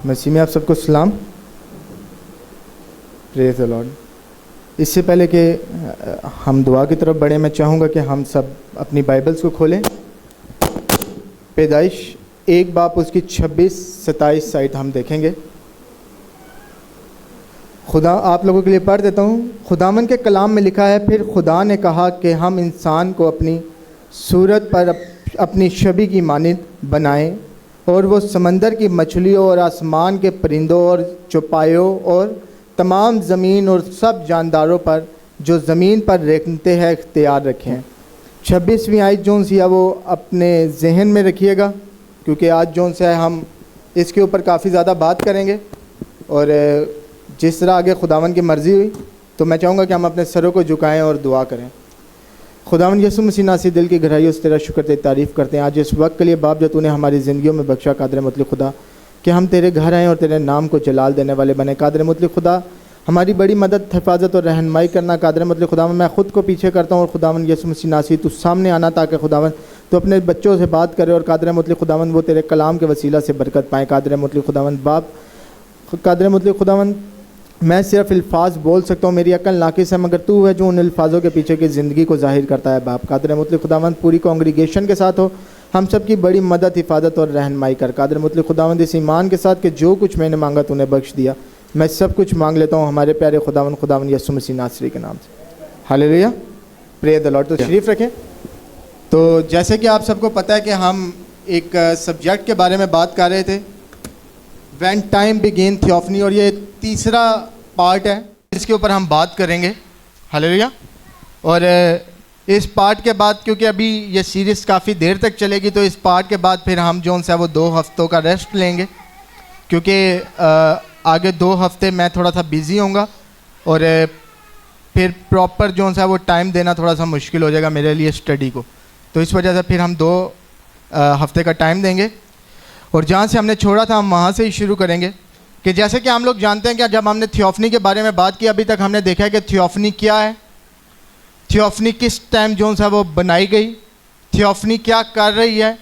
مسیح میں آپ سب کو سلام. پریز دی لارڈ. اس سے پہلے کہ ہم دعا کی طرف بڑھیں میں چاہوں گا کہ ہم سب اپنی بائبلز کو کھولیں. پیدائش 1 باب اس کی 26-27 آیت ہم دیکھیں گے. خدا آپ لوگوں کے لیے پڑھ دیتا ہوں. خداوند کے کلام میں لکھا ہے, پھر خدا نے کہا کہ ہم انسان کو اپنی صورت پر اپنی شبیہ کی مانند بنائیں, اور وہ سمندر کی مچھلیوں اور آسمان کے پرندوں اور چوپایوں اور تمام زمین اور سب جانداروں پر جو زمین پر رہتے ہیں اختیار رکھیں. 26ویں آیت جون سی ہے وہ اپنے ذہن میں رکھیے گا, کیونکہ آج جون سے ہم اس کے اوپر کافی زیادہ بات کریں گے, اور جس طرح آگے خداوند کی مرضی ہوئی تو میں چاہوں گا کہ ہم اپنے سروں کو جھکائیں اور دعا کریں. خداوند یسوع مسیح ناصری دل کی گہرائیوں سے تیرا شکر تیری تعریف کرتے ہیں آج اس وقت کے لیے باپ جو تو نے ہماری زندگیوں میں بخشا. قادر مطلق خدا کہ ہم تیرے گھر آئیں اور تیرے نام کو جلال دینے والے بنے. قادر مطلق خدا ہماری بڑی مدد, حفاظت اور رہنمائی کرنا. قادر مطلق خداوند میں خود کو پیچھے کرتا ہوں, اور خداوند یسوع مسیح ناصری تو سامنے آنا تاکہ خداوند تو اپنے بچوں سے بات کرے, اور قادر مطلق خداوند وہ تیرے کلام کے وسیلہ سے برکت پائیں. قادر مطلق خداوند باپ, قادر مطلق خداوند میں صرف الفاظ بول سکتا ہوں, میری عقل ناقص ہے, مگر تو ہے جو ان الفاظوں کے پیچھے کی زندگی کو ظاہر کرتا ہے. باپ قادر مطلق خداوند پوری کانگریگیشن کے ساتھ ہو, ہم سب کی بڑی مدد, حفاظت اور رہنمائی کر. قادر مطلق خداوند اس ایمان کے ساتھ کہ جو کچھ میں نے مانگا تو نے بخش دیا, میں سب کچھ مانگ لیتا ہوں ہمارے پیارے خداوند یسوع مسیح ناصری کے نام سے. ہالیلویا. Praise the lord. تو شریف رکھیں. تو جیسے کہ آپ سب کو پتہ ہے کہ ہم ایک سبجیکٹ کے بارے میں بات کر رہے تھے, وین ٹائم بگین تھیوفنی, اور یہ تیسرا پارٹ ہے جس کے اوپر ہم بات کریں گے. ہالیلویا. اور اس پارٹ کے بعد کیونکہ ابھی یہ سیریز کافی دیر تک چلے گی, تو اس پارٹ کے بعد پھر ہم جو ہے وہ 2 ہفتوں کا ریسٹ لیں گے, کیونکہ آگے 2 ہفتے میں تھوڑا سا بیزی ہوں گا, اور پھر پراپر جو ہے وہ ٹائم دینا تھوڑا سا مشکل ہو جائے گا میرے لیے اسٹڈی کو. تو اس وجہ سے پھر ہم 2 ہفتے کا ٹائم دیں گے, اور جہاں سے ہم نے چھوڑا تھا ہم وہاں سے ہی شروع کریں گے. کہ جیسے کہ ہم لوگ جانتے ہیں کہ جب ہم نے تھیوفنی کے بارے میں بات کی, ابھی تک ہم نے دیکھا ہے کہ تھیوفنی کیا ہے, تھیوفنی کس ٹائم جو ہے وہ بنائی گئی, تھیوفنی کیا کر رہی ہے,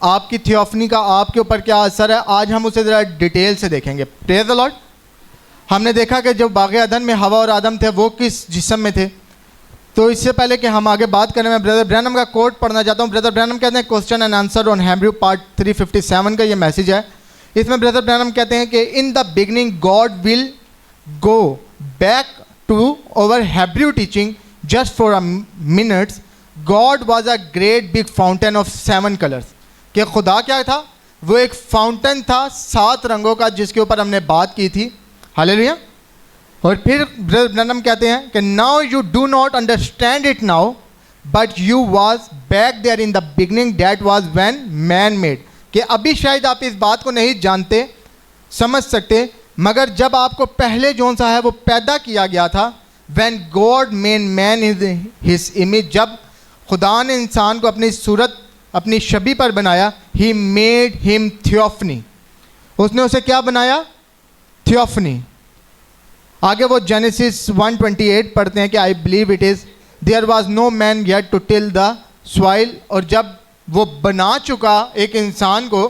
آپ کی تھیوفنی کا آپ کے اوپر کیا اثر ہے. آج ہم اسے ذرا ڈیٹیل سے دیکھیں گے. پریز دی لارڈ. ہم نے دیکھا کہ جب باغ عدن میں ہوا اور آدم تھے وہ کس جسم میں تھے. تو اس سے پہلے کہ ہم آگے بات کریں, میں بردر برینم کا کوٹ پڑھنا چاہتا ہوں. بردر برینم کہتے ہیں question and answer on Hebrew part 357 کا یہ میسیج ہے. اس میں بردر برینم کہتے ہیں کہ in the beginning God will go back to over Hebrew teaching just for minutes. God was a great big fountain of 7 colours. کہ خدا کیا تھا, وہ ایک فاؤنٹین تھا 7 رنگوں کا, جس کے اوپر ہم نے بات کی تھی. ہالیلویا. اور پھر بردر برینم کہتے ہیں کہ now you do not understand it now, but you was back there in the beginning that was when man made. کہ ابھی شاید آپ اس بات کو نہیں جانتے سمجھ سکتے, مگر جب آپ کو پہلے جون سا ہے وہ پیدا کیا گیا تھا, when God made man in his image, جب خدا نے انسان کو اپنی صورت اپنی شبیہ پر بنایا, ہی میڈ ہم تھیوفنی. اس نے اسے کیا بنایا؟ تھیوفنی. آگے وہ جینیسس 1:28 پڑھتے ہیں کہ I believe it is there was no man yet to till the soil. اور جب وہ بنا چکا ایک انسان کو,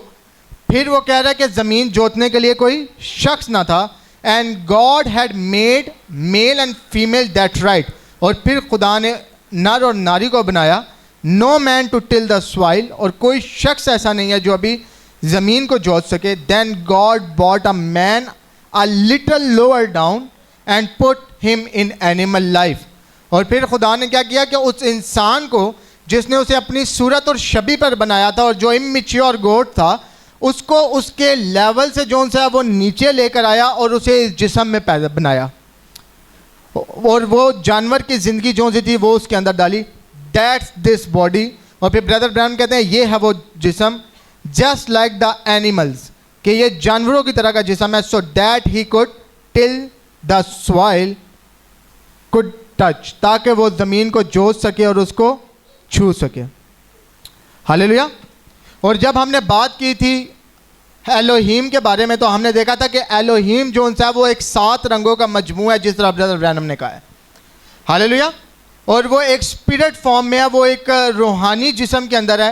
پھر وہ کہہ رہا ہے کہ زمین جوتنے کے لیے کوئی شخص نہ تھا. And God had made male and female that right. اور پھر خدا نے نر اور ناری کو بنایا. نو مین ٹو ٹل دا سوائل, اور کوئی شخص ایسا نہیں ہے جو ابھی زمین کو جوت سکے. Then God bought a man a little lower down and put him in animal life. اور پھر خدا نے کیا کیا کہ اس انسان کو جس نے اسے اپنی صورت اور شبیہ پر بنایا تھا, اور جو امیچیور گوٹ تھا, اس کو اس کے لیول سے جو ہے وہ نیچے لے کر آیا اور اسے اس جسم میں پیدا بنایا, اور وہ جانور کی زندگی جو تھی وہ اس کے اندر ڈالی. That's this body. اور پھر بردر برینم کہتے ہیں یہ ہے وہ جسم, جسٹ لائک دا اینیملز, کہ یہ جانوروں کی طرح کا جسم ہے. So that he could till the soil could touch, تاکہ وہ زمین کو جوت سکے اور اس کو چھو سکے. ہالیلویا. اور جب ہم نے بات کی تھی ایلوہیم کے بارے میں, تو ہم نے دیکھا تھا کہ ایلوہیم جو ہے وہ ایک 7 رنگوں کا مجموعہ ہے, جس طرح بردر برینم نے کہا ہے. ہالیلویا. اور وہ ایک اسپرٹ فارم میں ہے, وہ ایک روحانی جسم کے اندر ہے,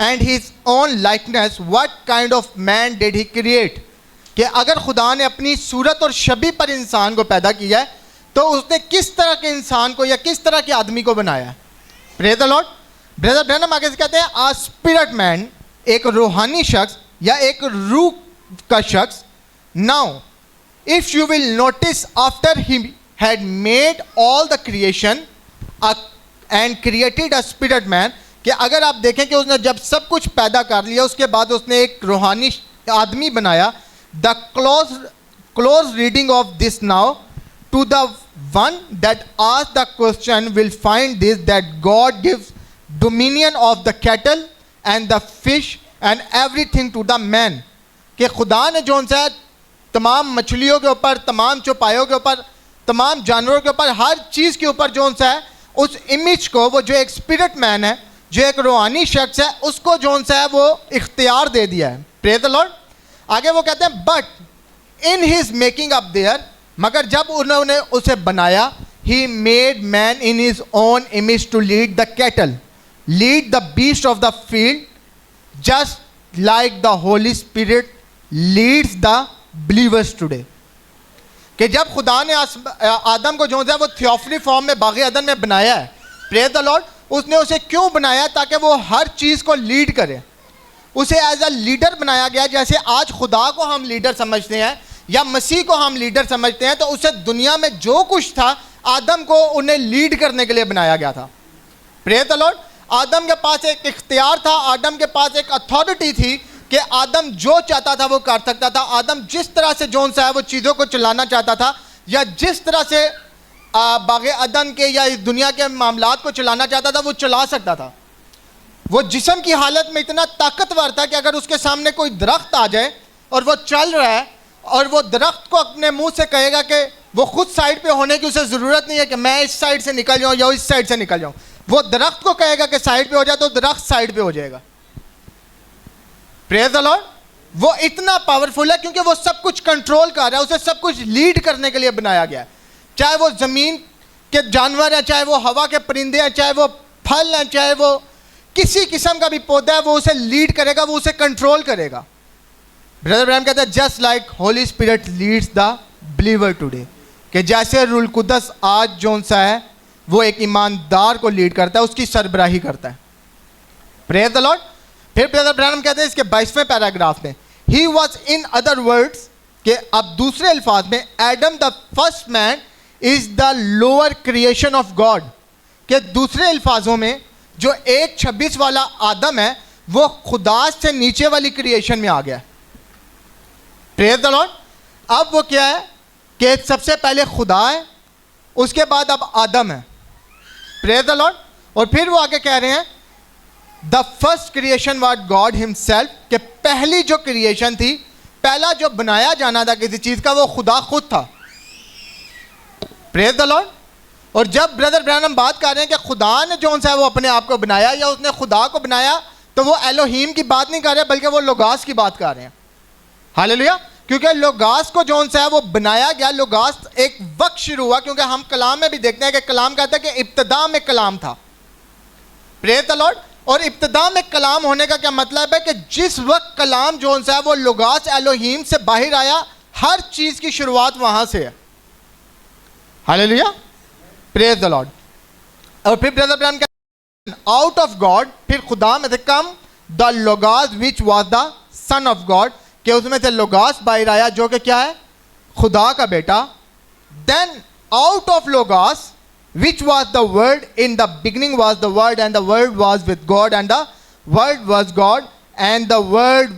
and his own likeness, what kind of man did he create? کہ اگر خدا نے اپنی صورت اور شبیہ پر انسان کو پیدا کیا ہے تو اس نے کس طرح کے انسان کو یا کس طرح کے آدمی کو بنایا ہے. Praise the lord. بردر برینم آگے سے کہتے ہیں آ اسپرٹ مین, ایک روحانی شخص یا ایک روح کا شخص. Now if you will notice, after he had made all the creation and created a spirit man, کہ اگر آپ دیکھیں کہ اس نے جب سب کچھ پیدا کر لیا اس کے بعد اس نے ایک روحانی آدمی بنایا. the close reading of this now to the one that asks the question will find this, that God gives dominion of the cattle and the fish and everything to the man. کہ خدا نے جو ہے تمام مچھلیوں کے اوپر, تمام چوپایوں کے اوپر, تمام جانوروں کے اوپر, ہر چیز کے اوپر جو ہے اس امیج کو, وہ جو ایک اسپرٹ مین ہے, جو ایک روحانی شخص ہے, اس کو جو ہے وہ اختیار دے دیا ہے. Praise the Lord. آگے وہ کہتے ہیں but in his making up there, مگر جب انہوں نے اسے بنایا, he made man in his own image to lead the cattle, lead the beast of the field, just like the Holy Spirit leads the believers today. کہ جب خدا نے آدم کو جو ہے وہ تھیوفنی فارم میں باغ عدن میں بنایا ہے, پریز دی لارڈ, اس نے اسے کیوں بنایا؟ تاکہ وہ ہر چیز کو لیڈ کرے. اسے ایز اے لیڈر بنایا گیا. جیسے آج خدا کو ہم لیڈر سمجھتے ہیں یا مسیح کو ہم لیڈر سمجھتے ہیں, تو اسے دنیا میں جو کچھ تھا آدم کو انہیں لیڈ کرنے کے لیے بنایا گیا تھا. پریز دی لارڈ. آدم کے پاس ایک اختیار تھا, آدم کے پاس ایک اتھارٹی تھی کہ آدم جو چاہتا تھا وہ کر سکتا تھا. آدم جس طرح سے جو ہے وہ چیزوں کو چلانا چاہتا تھا, یا جس طرح سے باغ عدن کے یا اس دنیا کے معاملات کو چلانا چاہتا تھا وہ چلا سکتا تھا. وہ جسم کی حالت میں اتنا طاقتور تھا کہ اگر اس کے سامنے کوئی درخت آ جائے اور وہ چل رہا ہے, اور وہ درخت کو اپنے منہ سے کہے گا کہ وہ خود سائڈ پہ ہونے کی اسے ضرورت نہیں ہے کہ میں اس سائڈ سے نکل جاؤں یا اس سائڈ سے نکل جاؤں, وہ درخت کو کہے گا کہ سائڈ پہ ہو جائے تو درخت سائڈ پہ ہو جائے گا. پریز دی لارڈ. وہ اتنا پاورفل ہے کیونکہ وہ سب کچھ کنٹرول کر رہا ہے, اسے سب کچھ لیڈ کرنے کے لیے بنایا گیا ہے. چاہے وہ زمین کے جانور ہیں, چاہے وہ ہوا کے پرندے ہیں, چاہے وہ پھل ہیں, چاہے وہ کسی قسم کا بھی پودا ہے, وہ اسے لیڈ کرے گا, وہ اسے کنٹرول کرے گا. بردر ابراہیم کہتے ہیں just like Holy Spirit leads the believer today, کہ جیسے روح القدس آج جون سا ہے وہ ایک ایماندار کو لیڈ کرتا ہے, اس کی سربراہی کرتا ہے. Praise the lord. پھر بردر ابراہیم کہتے ہیں اس کے 22ویں پیراگراف میں, he was in other words, کہ اب دوسرے الفاظ میں Adam the first man is the lower creation of God, کہ دوسرے الفاظوں میں جو 1:26 والا آدم ہے وہ خدا سے نیچے والی کریشن میں آ گیا. پریز دی لارڈ. اب وہ کیا ہے کہ سب سے پہلے خدا ہے, اس کے بعد اب آدم ہے. Praise the lord. اور پھر وہ آگے کہہ رہے ہیں the first creation was God himself, کہ پہلی جو کریشن تھی, پہلا جو بنایا جانا تھا کسی چیز کا, وہ خدا خود تھا. پریز دی لارڈ. اور جب بردر برانم بات کر رہے ہیں کہ خدا نے جو ہے وہ اپنے آپ کو بنایا یا اس نے خدا کو بنایا, تو وہ الوہیم کی بات نہیں کر رہے بلکہ وہ لوگاس کی بات کر رہے ہیں. ہاللیلویا. کیونکہ لوگاس کو جو ہے وہ بنایا گیا. لوگاس ایک وقت شروع ہوا, کیونکہ ہم کلام میں بھی دیکھتے ہیں کہ کلام کہتا ہے کہ ابتدا میں کلام تھا. پریز دی لارڈ. اور ابتدا میں کلام ہونے کا کیا مطلب ہے کہ جس وقت کلام جو ہے وہ لوگاس الوہیم سے باہر آیا, ہر چیز کی شروعات وہاں سے ہے. ہاللیلویا. Praise the lord. اور پھر بردر ابراہیم کہتے ہیں آؤٹ آف گاڈ, پھر خدا میں سے come the logos which was the son of God, کہ اس میں سے لوگاس باہر آیا جو کہ کیا ہے, خدا کا بیٹا. Then out of logos which was the word, in the beginning was the word and the word was with God and the word was God and the word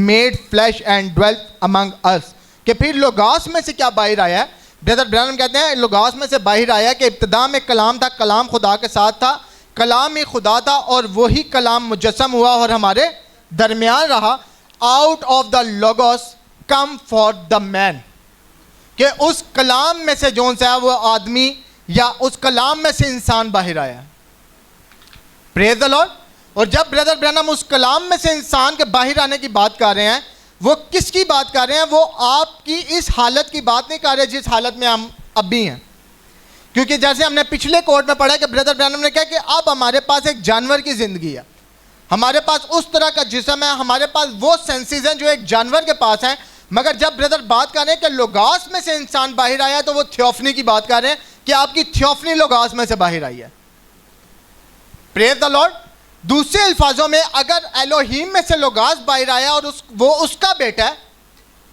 made flesh and dwelt among us. کہ پھر logos میں سے کیا باہر آیا ہے؟ Brother Branham کہتے ہیں لوگاس میں سے باہر آیا کہ ابتدا میں کلام تھا, کلام خدا کے ساتھ تھا, کلام ہی خدا تھا, اور وہی کلام مجسم ہوا اور ہمارے درمیان رہا. Out of the logos come for the man, کہ اس کلام میں سے جو ہے وہ آدمی یا اس کلام میں سے انسان باہر آیا. پریز دی لارڈ. اور جب بردر برانم اس کلام میں سے انسان کے باہر آنے کی بات کر رہے ہیں, وہ کس کی بات کر رہے ہیں؟ وہ آپ کی اس حالت کی بات نہیں کر رہے جس حالت میں ہم اب بھی ہیں. کیونکہ جیسے ہم نے پچھلے کوٹ میں پڑھا کہ بردر برانم نے کہا کہ اب ہمارے پاس ایک جانور کی زندگی ہے, ہمارے پاس اس طرح کا جسم ہے, ہمارے پاس وہ سینسز ہیں جو ایک جانور کے پاس ہیں, مگر جب بردر بات کر رہے ہیں کہ لوگاس میں سے انسان باہر آیا ہے تو وہ تھیوفنی کی بات کر رہے ہیں کہ آپ کی تھیوفنی لوگاس میں سے باہر آئی ہے. Praise the lord. دوسرے الفاظوں میں اگر الوہیم میں سے لوگاس باہر آیا اور وہ اس کا بیٹا ہے,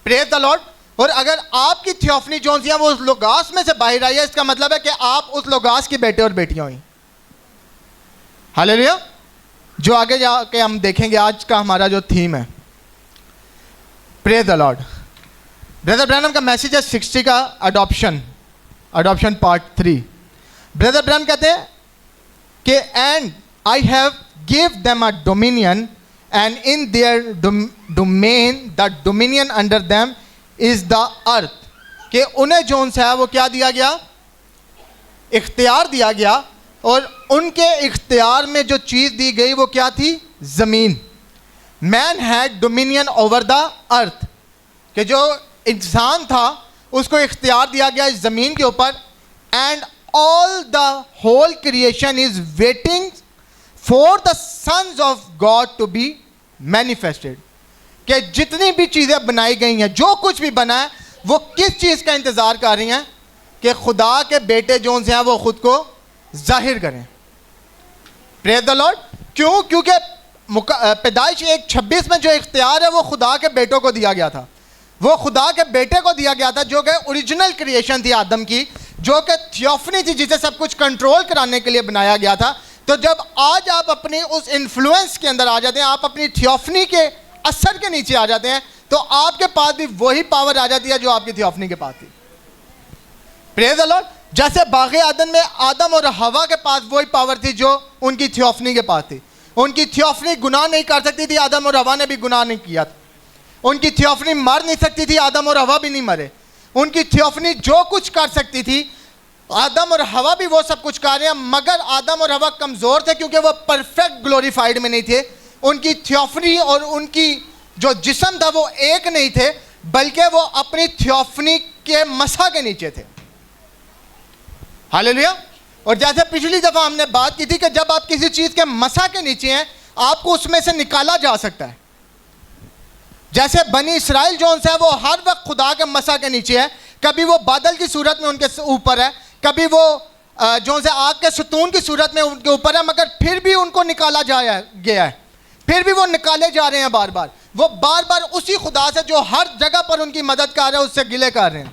پریز دی لارڈ, اور اگر آپ کی تھیوفنی جو ہیں وہ اس لوگاس میں سے باہر آئی ہے, اس کا مطلب ہے کہ آپ اس لوگاس کے بیٹے اور بیٹیاں ہوئی. ہالیلویا. جو آگے جا کے ہم دیکھیں گے آج کا ہمارا جو تھیم ہے. Praise the lord. بردر برانم کا میسیج ہے 60 کا اڈاپشن پارٹ 3. بردر برانم کہتے ہیں کہ and I have give them a dominion and in their domain the dominion under them is the earth, کہ انہیں جو ان سے ہے وہ کیا دیا گیا, اختیار دیا گیا, اور ان کے اختیار میں جو چیز دی گئی وہ کیا تھی, زمین. مین head dominion over the earth, کہ جو انسان تھا اس کو اختیار دیا گیا اس زمین کے اوپر. And all the whole creation is waiting for the sons of God to be manifested, کہ جتنی بھی چیزیں بنائی گئی ہیں, جو کچھ بھی بنا ہے, وہ کس چیز کا انتظار کر رہی ہیں کہ خدا کے بیٹے جو ہیں وہ خود کو ظاہر کریں. پریز دی لارڈ. کیوں؟ کیونکہ پیدائش 1:26 میں جو اختیار ہے وہ خدا کے بیٹوں کو دیا گیا تھا, وہ خدا کے بیٹے کو دیا گیا تھا, جو کہ اوریجنل کریشن تھی آدم کی, جو کہ تھیوفنی تھی, جسے سب کچھ کنٹرول کرانے کے لیے بنایا گیا تھا. تو جب آج آپ اپنی اس انفلوئنس کے اندر آ جاتے ہیں, آپ اپنی تھیوفنی کے اثر کے نیچے آ جاتے ہیں, تو آپ کے پاس بھی وہی پاور آ جاتی ہے جو آپ کی تھیوفنی کے پاس تھی. پریز دی لارڈ. جیسے باغ عدن میں آدم اور حوا کے پاس وہی پاور تھی جو ان کی تھیوفنی کے پاس تھی. ان کی تھیوفنی گناہ نہیں کر سکتی تھی, آدم اور حوا نے بھی گناہ نہیں کیا تھا. ان کی تھیوفنی مر نہیں سکتی تھی, آدم اور حوا بھی نہیں مرے. ان کی تھیوفنی جو کچھ کر سکتی تھی, آدم اور حوا بھی وہ سب کچھ کر رہے ہیں, مگر آدم اور حوا کمزور تھے کیونکہ وہ پرفیکٹ گلوریفائڈ میں نہیں تھے. ان کی تھیوفنی اور ان کی جو جسم تھا وہ ایک نہیں تھے, بلکہ وہ اپنی تھیوفنی کے مسا کے نیچے تھے. ہاللیلویا. اور جیسے پچھلی دفعہ ہم نے بات کی تھی کہ جب آپ کسی چیز کے مسا کے نیچے ہیں, آپ کو اس میں سے نکالا جا سکتا ہے. جیسے بنی اسرائیل جو ہے وہ ہر وقت خدا کے مسا کے نیچے ہے, کبھی وہ بادل کی صورت میں ان کے اوپر ہے, کبھی وہ جو ہے آگ کے ستون کی صورت میں ان کے اوپر ہے, مگر پھر بھی ان کو نکالا گیا ہے, پھر بھی وہ نکالے جا رہے ہیں بار بار. وہ بار بار اسی خدا سے جو ہر جگہ پر ان کی مدد کر رہے ہیں اس سے گلے کر رہے ہیں,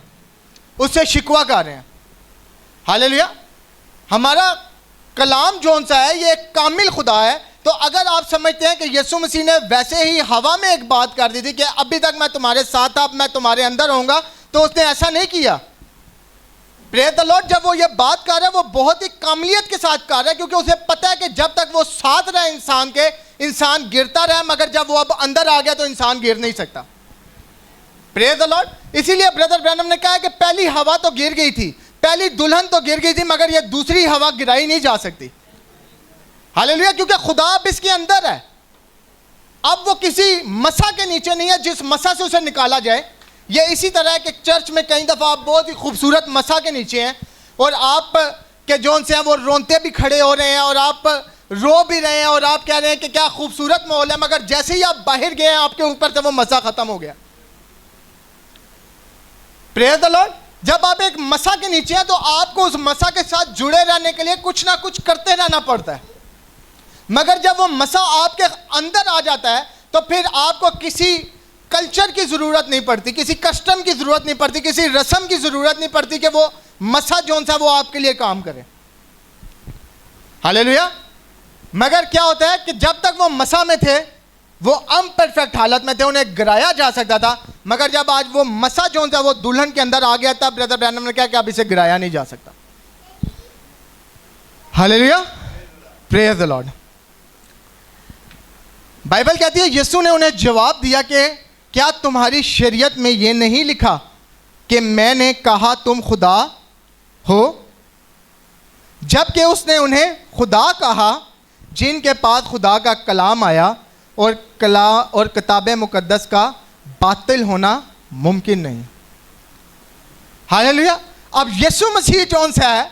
اس سے شکوہ کر رہے ہیں. ہاللیلویا. ہمارا کلام جو سا ہے یہ ایک کامل خدا ہے. تو اگر آپ سمجھتے ہیں کہ یسوع مسیح نے ویسے ہی ہوا میں ایک بات کر دی تھی کہ ابھی تک میں تمہارے ساتھ تھا, اب میں تمہارے اندر ہوں گا, تو اس نے ایسا نہیں کیا. پریز دی لارڈ. جب وہ یہ بات کر رہا ہے وہ بہت ہی کاملیت کے ساتھ کر رہا ہے, کیونکہ اسے پتہ ہے کہ جب تک وہ ساتھ رہے انسان کے, انسان گرتا رہا, مگر جب وہ اب اندر آ گیا تو انسان گر نہیں سکتا. پریز دی لارڈ. اسی لیے بردر برانم نے کہا کہ پہلی ہوا تو گر گئی تھی, پہلی دلہن تو گر گئی تھی, مگر یہ دوسری ہوا گرائی نہیں جا سکتی. ہاللیلویا. کیونکہ خدا اب اس کے اندر ہے, اب وہ کسی مسا کے نیچے نہیں ہے جس مسا سے اسے نکالا جائے. یہ اسی طرح ہے کہ چرچ میں کئی دفعہ آپ بہت ہی خوبصورت مسا کے نیچے ہیں, اور آپ کے جون سے ہیں وہ رونتے بھی کھڑے ہو رہے ہیں, اور آپ رو بھی رہے ہیں, اور آپ کہہ رہے ہیں کہ کیا خوبصورت ماحول ہے, مگر جیسے ہی آپ باہر گئے ہیں آپ کے اوپر سے وہ مسا ختم ہو گیا. پریز دی لارڈ. جب آپ ایک مسا کے نیچے ہیں تو آپ کو اس مسا کے ساتھ جڑے رہنے کے لیے کچھ نہ کچھ کرتے رہنا پڑتا ہے, مگر جب وہ مسا آپ کے اندر آ جاتا ہے تو پھر آپ کو کسی کلچر کی ضرورت نہیں پڑتی, کسی کسٹم کی ضرورت نہیں پڑتی, کسی رسم کی ضرورت نہیں پڑتی کہ وہ مسا جو سا وہ آپ کے لیے کام کرے. ہاللیلویا. مگر کیا ہوتا ہے کہ جب تک وہ مسا میں تھے وہ امپرفیکٹ حالت میں تھے, انہیں گرایا جا سکتا تھا, مگر جب آج وہ مسا جو سا وہ دلہن کے اندر آ گیا تھا, بردر برانم نے کہا کہ اب اسے گرایا نہیں جا سکتا. ہاللیلویا. Praise the lord. بائبل کہتی ہے یسوع نے انہیں جواب دیا کہ کیا تمہاری شریعت میں یہ نہیں لکھا کہ میں نے کہا تم خدا ہو؟ جبکہ اس نے انہیں خدا کہا جن کے پاس خدا کا کلام آیا, اور کتاب مقدس کا باطل ہونا ممکن نہیں. ہاللیلویا. اب یسوع مسیح جون سے ہے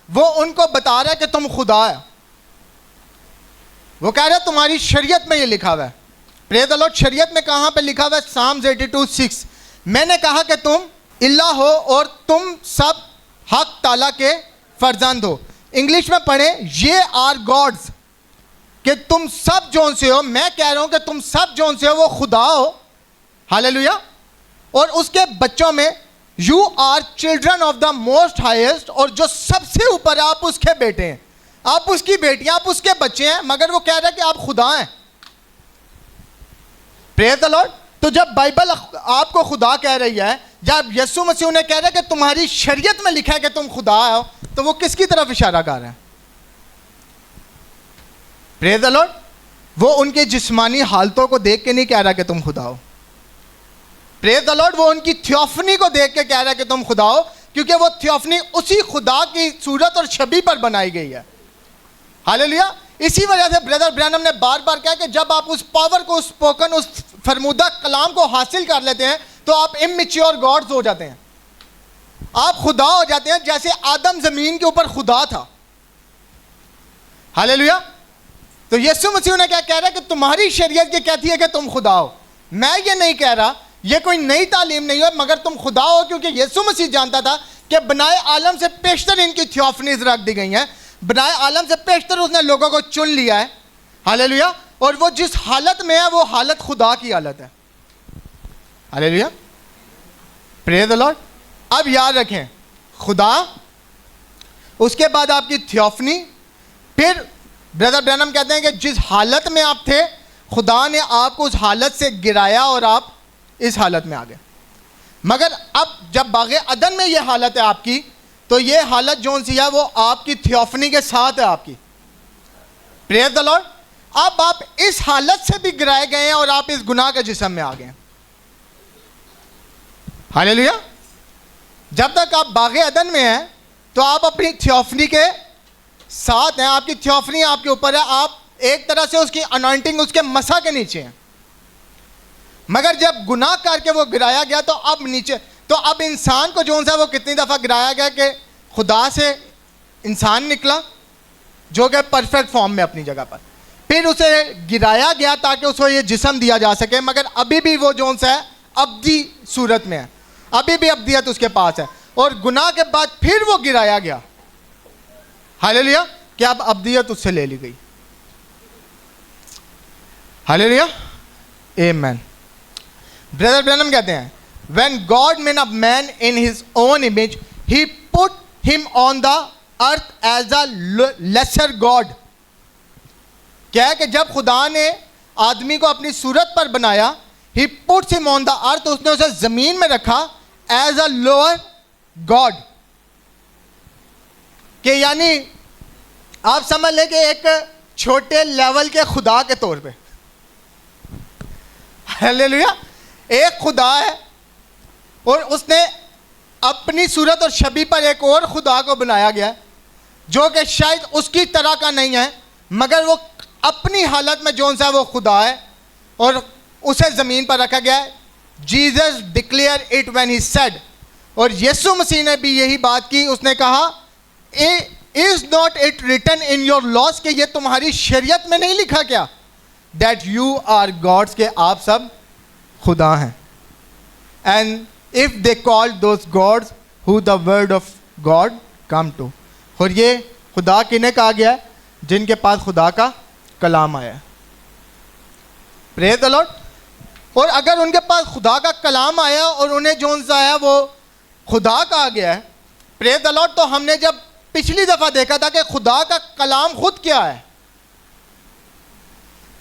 وہ ان کو بتا رہا ہے کہ تم خدا ہے. وہ کہہ رہا ہے تمہاری شریعت میں یہ لکھا ہوا ہے. Praise the lord. شریعت میں کہاں پہ لکھا ہوا ہے؟ سامز 82:6. میں نے کہا کہ تم اللہ ہو اور تم سب حق تعالیٰ کے فرزند ہو. انگلش میں پڑھیں یہ آر گاڈز, کہ تم سب جون سے ہو. میں کہہ رہا ہوں کہ تم سب جون سے ہو وہ خدا ہو. ہاللیلویا. اور اس کے بچوں میں you are children of the most highest, اور جو سب سے اوپر آپ اس کے بیٹے ہیں, آپ اس کی بیٹیاں, آپ اس کے بچے ہیں, مگر وہ کہہ رہا ہے کہ آپ خدا ہیں. پریز دی لارڈ. تو جب بائبل آپ کو خدا کہہ رہی ہے, جب یسوع مسیح نے کہہ رہا ہے کہ تمہاری شریعت میں لکھا ہے کہ تم خدا ہو, تو وہ کس کی طرف اشارہ کر رہے ہیں؟ پریز دی لارڈ. وہ ان کے جسمانی حالتوں کو دیکھ کے نہیں کہہ رہا کہ تم خدا ہو. پریز دی لارڈ. وہ ان کی تھیوفنی کو دیکھ کے کہہ رہا ہے کہ تم خدا ہو, کیونکہ وہ تھیوفنی اسی خدا کی صورت اور شبیہ پر بنائی گئی ہے. ہاللیلویا. اسی وجہ سے بردر برینم نے بار بار کہا کہ جب آپ اس پاور کو, اس اسپوکن, اس فرمودہ کلام کو حاصل کر لیتے ہیں تو آپ اممیچیور گاڈز ہو جاتے ہیں. آپ خدا ہو جاتے ہیں جیسے آدم زمین کے اوپر خدا تھا. ہاللیلویا. تو یسوع مسیح نے کیا کہہ رہا ہے کہ تمہاری شریعت یہ کہتی ہے کہ تم خدا ہو. میں یہ نہیں کہہ رہا, یہ کوئی نئی تعلیم نہیں ہے, مگر تم خدا ہو کیونکہ یسوع مسیح جانتا تھا کہ بنائے عالم سے پیشتر ان کی تھیوفنیز رکھ دی گئی ہیں. بنائے عالم سے پیشتر اس نے لوگوں کو چن لیا ہے. ہاللیلویا. اور وہ جس حالت میں ہے وہ حالت خدا کی حالت ہے. ہاللیلویا. Praise the lord. اب یاد رکھیں, خدا, اس کے بعد آپ کی تھیوفنی, پھر بردر برینم کہتے ہیں کہ جس حالت میں آپ تھے خدا نے آپ کو اس حالت سے گرایا اور آپ اس حالت میں آ گئے. مگر اب جب باغ عدن میں یہ حالت ہے آپ کی, تو یہ حالت جون سی ہے وہ آپ کی تھیوفنی کے ساتھ ہے آپ کی. پریز دی لارڈ. اب آپ اس حالت سے بھی گرائے گئے ہیں اور آپ اس گناہ کے جسم میں آ گئے ہیں. ہاللیلویا. جب تک آپ باغ عدن میں ہیں تو آپ اپنی تھیوفنی کے ساتھ ہیں, آپ کی تھیوفنی آپ کے اوپر ہے, آپ ایک طرح سے اس کی انوائنٹنگ اس کے مسا کے نیچے ہیں. مگر جب گناہ کر کے وہ گرایا گیا تو اب نیچے, تو اب انسان کو جو سا وہ کتنی دفعہ گرایا گیا کہ خدا سے انسان نکلا جو کہ پرفیکٹ فارم میں اپنی جگہ پر, پھر اسے گرایا گیا تاکہ اس کو یہ جسم دیا جا سکے, مگر ابھی بھی وہ جو سا ہے ابدی صورت میں ہے, ابھی بھی ابدیت اس کے پاس ہے. اور گناہ کے بعد پھر وہ گرایا گیا. ہاللیلویا. کہ اب ابدیت اس سے لے لی گئی. ہاللیلویا. آمین. بردر برینم کہتے ہیں when God made a man in his own image, he put him on the earth as a lesser God. کیا ہے کہ جب خدا نے آدمی کو اپنی صورت پر بنایا, he puts him on the earth, اس نے اسے زمین میں رکھا as a lower God. کہ یعنی آپ سمجھ لیں کہ ایک چھوٹے لیول کے خدا کے طور پہ. ہاللیلویا. ایک خدا ہے اور اس نے اپنی صورت اور شبیہ پر ایک اور خدا کو بنایا گیا جو کہ شاید اس کی طرح کا نہیں ہے, مگر وہ اپنی حالت میں جون سا وہ خدا ہے اور اسے زمین پر رکھا گیا ہے. Jesus declare it when he said, اور یسوع مسیح نے بھی یہی بات کی, اس نے کہا is not it written in your laws, کہ یہ تمہاری شریعت میں نہیں لکھا کیا, دیٹ یو آر گاڈس, کہ آپ سب خدا ہیں. And if they call those gods who the word of God come to, اور یہ خدا کنہیں کہا گیا ہے, جن کے پاس خدا کا کلام آیا ہے. Praise the lord. اور اگر ان کے پاس خدا کا کلام آیا اور انہیں جون سا ہے وہ خدا کہا گیا ہے, پریز دی لارڈ, تو ہم نے جب پچھلی دفعہ دیکھا تھا کہ خدا کا کلام خود کیا ہے.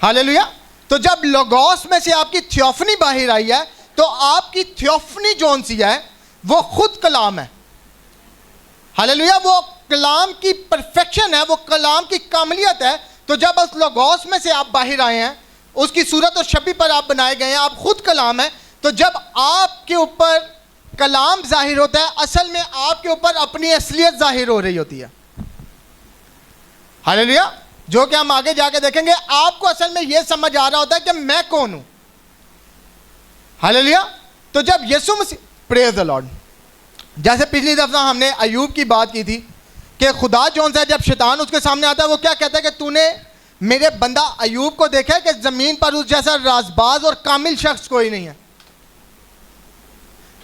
ہاللیلویا. تو جب لوگوس میں سے آپ کی تھیوفنی باہر آئی ہے تو آپ کی تھیوفنی جون سی ہے وہ خود کلام ہے. ہاللیلویا. وہ کلام کی پرفیکشن ہے, وہ کلام کی کاملیت ہے. تو جب اس لوگوس میں سے آپ باہر آئے ہیں, اس کی صورت اور شبیہ پر آپ بنائے گئے ہیں, آپ خود کلام ہیں. تو جب آپ کے اوپر کلام ظاہر ہوتا ہے, اصل میں آپ کے اوپر اپنی اصلیت ظاہر ہو رہی ہوتی ہے. ہاللیلویا. جو کہ ہم آگے جا کے دیکھیں گے, آپ کو اصل میں یہ سمجھ آ رہا ہوتا ہے کہ میں کون ہوں. ہاللیلویا. تو جب یسوع مسیح, پریز دی لارڈ, جیسے پچھلی دفعہ ہم نے ایوب کی بات کی تھی کہ خدا جون سا جب شیطان اس کے سامنے آتا ہے وہ کیا کہتا ہے کہ تو نے میرے بندہ ایوب کو دیکھے کہ زمین پر اس جیسا رازباز اور کامل شخص کوئی نہیں ہے.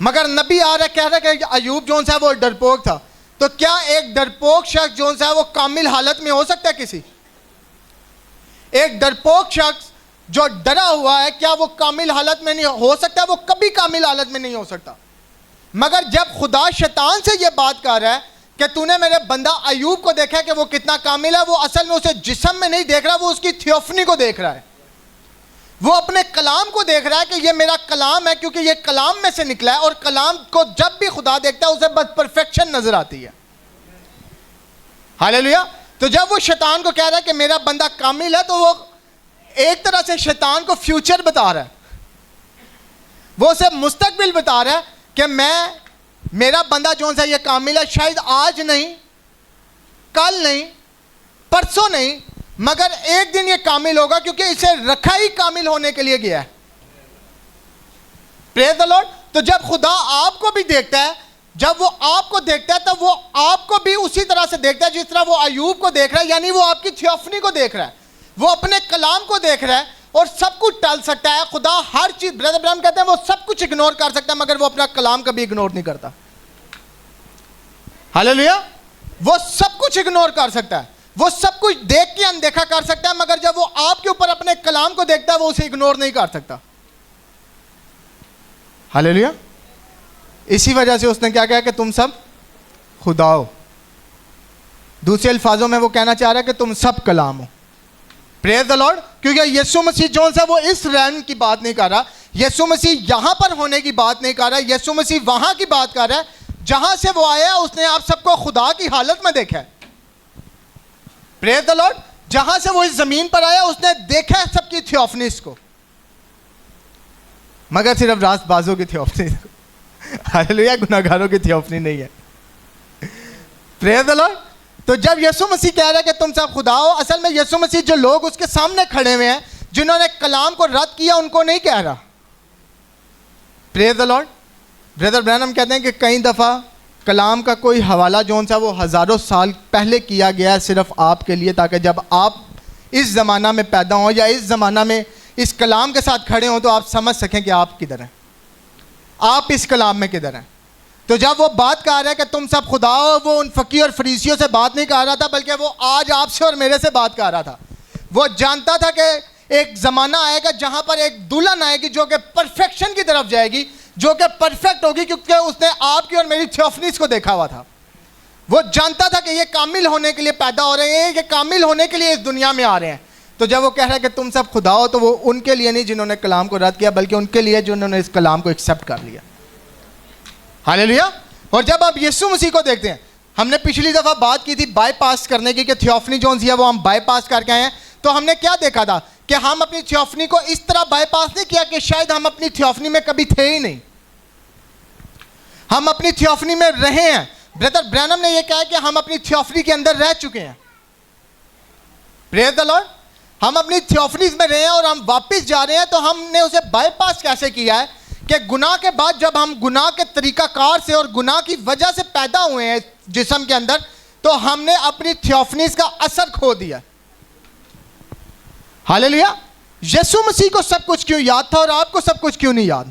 مگر نبی آ رہا ہے کہہ رہا ہے کہ ایوب جون سا ہے وہ ڈرپوک تھا. تو کیا ایک ڈرپوک شخص جون سا ہے وہ کامل حالت میں ہو سکتا ہے کسی؟ ایک ڈرپوک شخص جو ڈرا ہوا ہے کیا وہ کامل حالت میں نہیں ہو سکتا؟ وہ کبھی کامل حالت میں نہیں ہو سکتا. مگر جب خدا شیطان سے یہ بات کر رہا ہے کہ تو نے میرے بندہ ایوب کو دیکھا کہ وہ کتنا کامل ہے, وہ اصل میں اسے جسم میں نہیں دیکھ رہا, وہ اس کی تھیوفنی کو دیکھ رہا ہے. وہ اپنے کلام کو دیکھ رہا ہے کہ یہ میرا کلام ہے, کیونکہ یہ کلام میں سے نکلا ہے, اور کلام کو جب بھی خدا دیکھتا ہے اسے بس پرفیکشن نظر آتی ہے. ہاللیلویا. تو جب وہ شیطان کو کہہ رہا ہے کہ میرا بندہ کامل ہے, تو وہ ایک طرح سے شیطان کو فیوچر بتا رہا ہے, وہ اسے مستقبل بتا رہا ہے کہ میرا بندہ جو سا یہ کامل ہے, شاید آج نہیں, کل نہیں, پرسوں نہیں, مگر ایک دن یہ کامل ہوگا, کیونکہ اسے رکھا ہی کامل ہونے کے لیے گیا ہے. Praise the lord. تو جب خدا آپ کو بھی دیکھتا ہے, جب وہ آپ کو دیکھتا ہے, تو وہ آپ کو بھی اسی طرح سے دیکھتا ہے جس طرح وہ ایوب کو دیکھ رہا ہے, یعنی وہ آپ کی تھیوفنی کو دیکھ رہا ہے, وہ اپنے کلام کو دیکھ رہا ہے. اور سب کچھ ٹل سکتا ہے, خدا ہر چیز, بردر ابراہیم کہتے ہیں وہ سب کچھ اگنور کر سکتا ہے, مگر وہ اپنا کلام کبھی اگنور نہیں کرتا. ہاللیلویا. وہ سب کچھ اگنور کر سکتا ہے, وہ سب کچھ دیکھ کے اندیکھا کر سکتا ہے, مگر جب وہ آپ کے اوپر اپنے کلام کو دیکھتا ہے وہ اسے اگنور نہیں کر سکتا. ہاللیلویا. اسی وجہ سے اس نے کیا کہا کہ تم سب خدا ہو. دوسرے الفاظوں میں وہ کہنا چاہ رہا ہے کہ تم سب کلام ہو. پریز دی لارڈ. کیونکہ یسوع مسیح جون سا وہ اس رین کی بات نہیں کر رہا, یسوع مسیح یہاں پر ہونے کی بات نہیں کر رہا, یسوع مسیح وہاں کی بات کر رہا ہے جہاں سے وہ آیا. اس نے آپ سب کو خدا کی حالت میں دیکھا ہے. Praise the lord. جہاں سے وہ اس زمین پر آیا اس نے دیکھا ہے سب کی تھیوفنیز کو, مگر صرف راست بازوں کی تھیوفنی, ہاللیلویا, گناہگاروں کی تھیوفنی نہیں ہے. Praise the lord. تو جب یسوع مسیح کہہ رہا ہے کہ تم سب خدا ہو, اصل میں یسوع مسیح جو لوگ اس کے سامنے کھڑے ہوئے ہیں جنہوں نے کلام کو رد کیا ان کو نہیں کہہ رہا. پریز دی لارڈ. بردر برینہم کہتے ہیں کہ کئی دفعہ کلام کا کوئی حوالہ جون سا وہ ہزاروں سال پہلے کیا گیا ہے صرف آپ کے لیے, تاکہ جب آپ اس زمانہ میں پیدا ہوں یا اس زمانہ میں اس کلام کے ساتھ کھڑے ہوں تو آپ سمجھ سکیں کہ آپ کدھر ہیں, آپ اس کلام میں کدھر ہیں. تو جب وہ بات کر رہا ہے کہ تم سب خدا ہو, وہ ان فقیہ اور فریسیوں سے بات نہیں کر رہا تھا, بلکہ وہ آج آپ سے اور میرے سے بات کر رہا تھا. وہ جانتا تھا کہ ایک زمانہ آئے گا جہاں پر ایک دلہن آئے گی جو کہ پرفیکشن کی طرف جائے گی, جو کہ پرفیکٹ ہوگی, کیونکہ اس نے آپ کی اور میری تھیوفنیز کو دیکھا ہوا تھا. وہ جانتا تھا کہ یہ کامل ہونے کے لیے پیدا ہو رہے ہیں, یہ کامل ہونے کے لیے اس دنیا میں آ رہے ہیں. تو جب وہ کہہ رہا ہے کہ تم سب خدا ہو, تو وہ ان کے لیے نہیں جنہوں نے کلام کو رد کیا, بلکہ ان کے لیے جنہوں نے اس کلام کو ایکسیپٹ کر لیا. ہاللیلویا. اور جب آپ یسوع مسیح کو دیکھتے ہیں, ہم نے پچھلی دفعہ بات کی تھی بائی پاس کرنے کی کہ تھیوفنی جو ہے وہ ہم بائی پاس کر کے آئے ہیں. تو ہم نے کیا دیکھا تھا کہ ہم اپنی تھیوفنی کو اس طرح بائی پاس نہیں کیا کہ شاید ہم اپنی تھیوفنی میں کبھی تھے ہی نہیں, ہم اپنی تھیوفنی میں رہے ہیں. بردر برینہم نے یہ کہا کہ ہم اپنی تھیوفنی کے اندر رہ چکے ہیں. پریز دی لارڈ. ہم اپنی تھیوفنیز میں رہے ہیں اور ہم واپس جا رہے ہیں. تو ہم نے اسے بائی پاس کیسے کیا ہے کہ گناہ کے بعد جب ہم گناہ کے طریقہ کار سے اور گناہ کی وجہ سے پیدا ہوئے ہیں جسم کے اندر, تو ہم نے اپنی تھیوفنیز کا اثر کھو دیا. ہاللیلویا. یسوع مسیح کو سب کچھ کیوں یاد تھا اور آپ کو سب کچھ کیوں نہیں یاد؟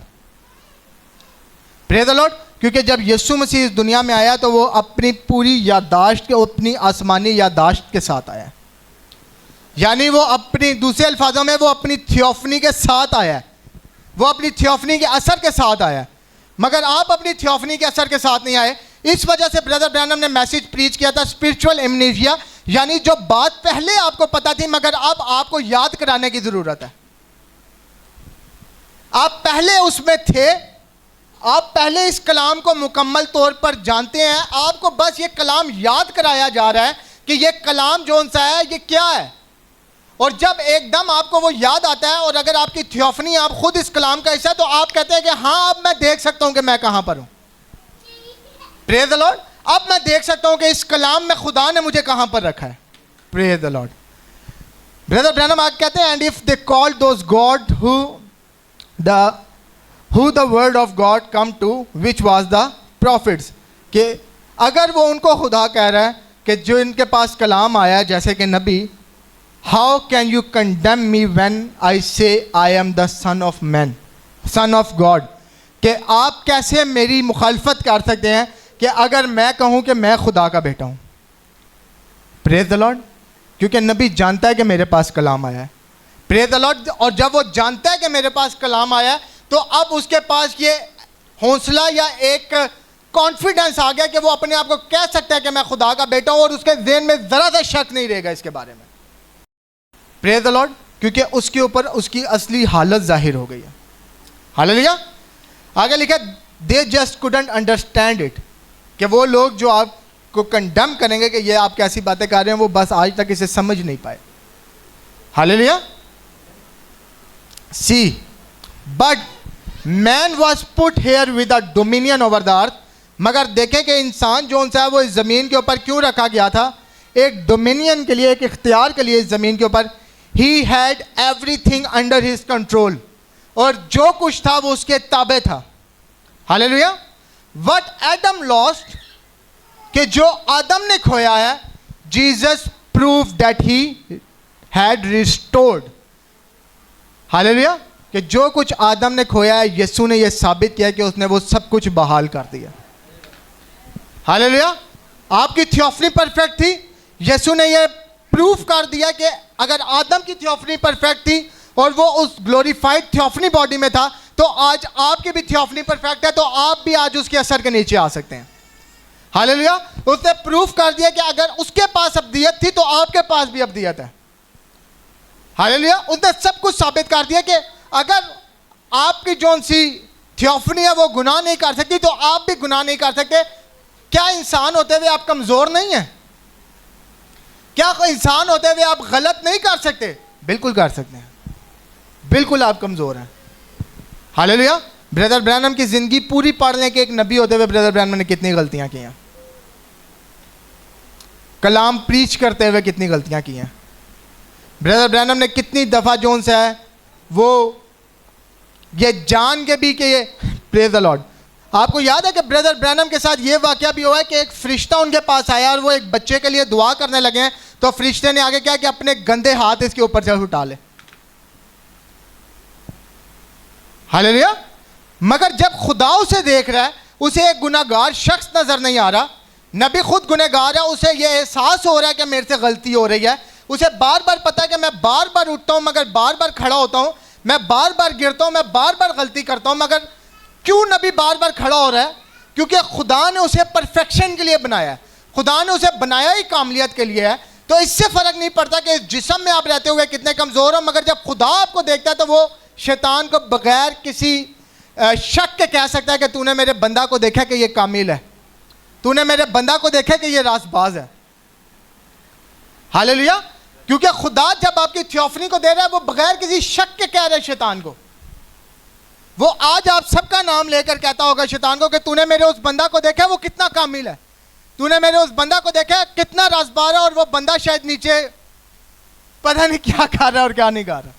پریز دی لارڈ. کیونکہ جب یسوع مسیح اس دنیا میں آیا تو وہ اپنی پوری یادداشت کے, اپنی آسمانی یادداشت کے ساتھ آیا, یعنی وہ اپنی, دوسرے الفاظوں میں وہ اپنی تھیوفنی کے ساتھ آیا ہے, وہ اپنی تھیوفنی کے اثر کے ساتھ آیا. مگر آپ اپنی تھیوفنی کے اثر کے ساتھ نہیں آئے. اس وجہ سے بردر برینہم نے میسیج پریچ کیا تھا اسپرچول ایمنیزیا, یعنی جو بات پہلے آپ کو پتا تھی مگر اب آپ کو یاد کرانے کی ضرورت ہے. آپ پہلے اس میں تھے, آپ پہلے اس کلام کو مکمل طور پر جانتے ہیں, آپ کو بس یہ کلام یاد کرایا جا رہا ہے کہ یہ کلام جون سا ہے یہ کیا ہے. اور جب ایک دم آپ کو وہ یاد آتا ہے, اور اگر آپ کی تھیوفنی, آپ خود اس کلام کا حصہ ہے, تو آپ کہتے ہیں کہ ہاں اب میں دیکھ سکتا ہوں کہ میں کہاں پر ہوں. پریز دی لارڈ. اب میں دیکھ سکتا ہوں کہ اس کلام میں خدا نے مجھے کہاں پر رکھا ہے. Praise the lord. بردر برینہم آج کہتے ہیں, and if they called those God who the word of God come to, which was the prophets, کہ اگر وہ ان کو خدا کہہ رہا ہے کہ جو ان کے پاس کلام آیا ہے جیسے کہ نبی, how can you condemn me when I say I am the son of man, son of God, کہ آپ کیسے میری مخالفت کر سکتے ہیں کہ اگر میں کہوں کہ میں خدا کا بیٹا ہوں. پریز دی لارڈ. کیونکہ نبی جانتا ہے کہ میرے پاس کلام آیا ہے. Praise the lord. اور جب وہ جانتا ہے کہ میرے پاس کلام آیا ہے تو اب اس کے پاس یہ حوصلہ یا ایک کانفیڈنس آ گیا کہ وہ اپنے آپ کو کہہ سکتا ہے کہ میں خدا کا بیٹا ہوں, اور اس کے ذہن میں ذرا سا شک نہیں رہے گا اس کے بارے میں. پریز دی لارڈ. کیونکہ اس کے اوپر اس کی اصلی حالت ظاہر ہو گئی ہے. ہاللیلویا. آگے لکھا they just couldn't understand it, کہ وہ لوگ جو آپ کو کنڈم کریں گے کہ یہ آپ کیسی باتیں کر رہے ہیں, وہ بس آج تک اسے سمجھ نہیں پائے. Hallelujah. See but man was put here with a dominion over the earth. مگر دیکھیں کہ انسان جو ہے وہ اس زمین کے اوپر کیوں رکھا گیا تھا, ایک ڈومینین کے لیے, ایک اختیار کے لیے اس زمین کے اوپر. He had every thing under his control, اور جو کچھ تھا وہ اس کے تابع تھا. ہاللیلویا. وٹ ایڈم لاسٹ, کہ جو آدم نے کھویا ہے, Jesus proof that he had restored. Hallelujah. کہ جو کچھ آدم نے کھویا ہے, یسوع نے یہ ثابت کیا کہ اس نے وہ سب کچھ بحال کر دیا. ہاللیلویا. آپ کی تھیوفنی پرفیکٹ تھی, یسوع نے یہ پروف کر دیا کہ اگر آدم کی تھیوفنی پرفیکٹ تھی اور وہ اس گلوریفائڈ تھیوفنی باڈی میں تھا, تو آج آپ کی بھی تھیوفنی پرفیکٹ ہے, تو آپ بھی آج اس کے اثر کے نیچے آ سکتے ہیں. ہاللیلویا. اس نے پروف کر دیا کہ اگر اس کے پاس ابدیت تھی تو آپ کے پاس بھی ابدیت ہے. ہاللیلویا. اس نے سب کچھ ثابت کر دیا کہ اگر آپ کی جون سی تھیوفنی ہے وہ گناہ نہیں کر سکتی, تو آپ بھی گناہ نہیں کر سکتے. کیا انسان ہوتے ہوئے آپ کمزور نہیں ہیں؟ کیا انسان ہوتے ہوئے آپ غلط نہیں کر سکتے؟ بالکل کر سکتے ہیں. بالکل آپ کمزور ہیں. ہاللیلویا. بردر برانم کی زندگی پوری پڑھ لیں کہ ایک نبی ہوتے ہوئے بردر برانم نے کتنی غلطیاں کی ہیں. کلام پریچ کرتے ہوئے کتنی غلطیاں کی ہیں. بردر برانم نے کتنی دفعہ جون سے ہے وہ یہ جان کے بھی کہ یہ پریز دی لارڈ. آپ کو یاد ہے کہ بردر برانم کے ساتھ یہ واقعہ بھی ہوا ہے کہ ایک فرشتہ ان کے پاس آیا اور وہ ایک بچے کے لیے دعا کرنے لگے ہیں, تو فرشتے نے آگے کیا کہ اپنے گندے ہاتھ اس کے اوپر سے اٹھا لے. ہاللیلویا. مگر جب خدا اسے دیکھ رہا ہے, اسے ایک گناہگار شخص نظر نہیں آ رہا. نبی خود گنہگار ہے, اسے یہ احساس ہو رہا ہے کہ میرے سے غلطی ہو رہی ہے. اسے بار بار پتا ہے کہ میں بار بار اٹھتا ہوں مگر بار بار کھڑا ہوتا ہوں, میں بار بار گرتا ہوں, میں بار بار غلطی کرتا ہوں. مگر کیوں نبی بار بار کھڑا ہو رہا ہے؟ کیونکہ خدا نے اسے پرفیکشن کے لیے بنایا ہے. خدا نے اسے بنایا ہی کاملیت کے لیے ہے. تو اس سے فرق نہیں پڑتا کہ اس جسم میں آپ رہتے ہوئے کتنے کمزور ہو, مگر جب خدا آپ کو دیکھتا ہے تو وہ شیطان کو بغیر کسی شک کے کہہ سکتا ہے کہ تو نے میرے بندہ کو دیکھا کہ یہ کامل ہے, تو نے میرے بندہ کو دیکھا کہ یہ راست باز ہے. ہاللیلویا. کیونکہ خدا جب آپ کی تھیوفنی کو دے رہا ہے وہ بغیر کسی شک کے کہہ رہا ہے شیطان کو. وہ آج آپ سب کا نام لے کر کہتا ہوگا شیطان کو کہ تو نے میرے اس بندہ کو دیکھا وہ کتنا کامل ہے, تو نے میرے اس بندہ کو دیکھا کتنا راست باز ہے, اور وہ بندہ شاید نیچے پتہ نہیں کیا کر رہا ہے اور کیا نہیں کر رہا.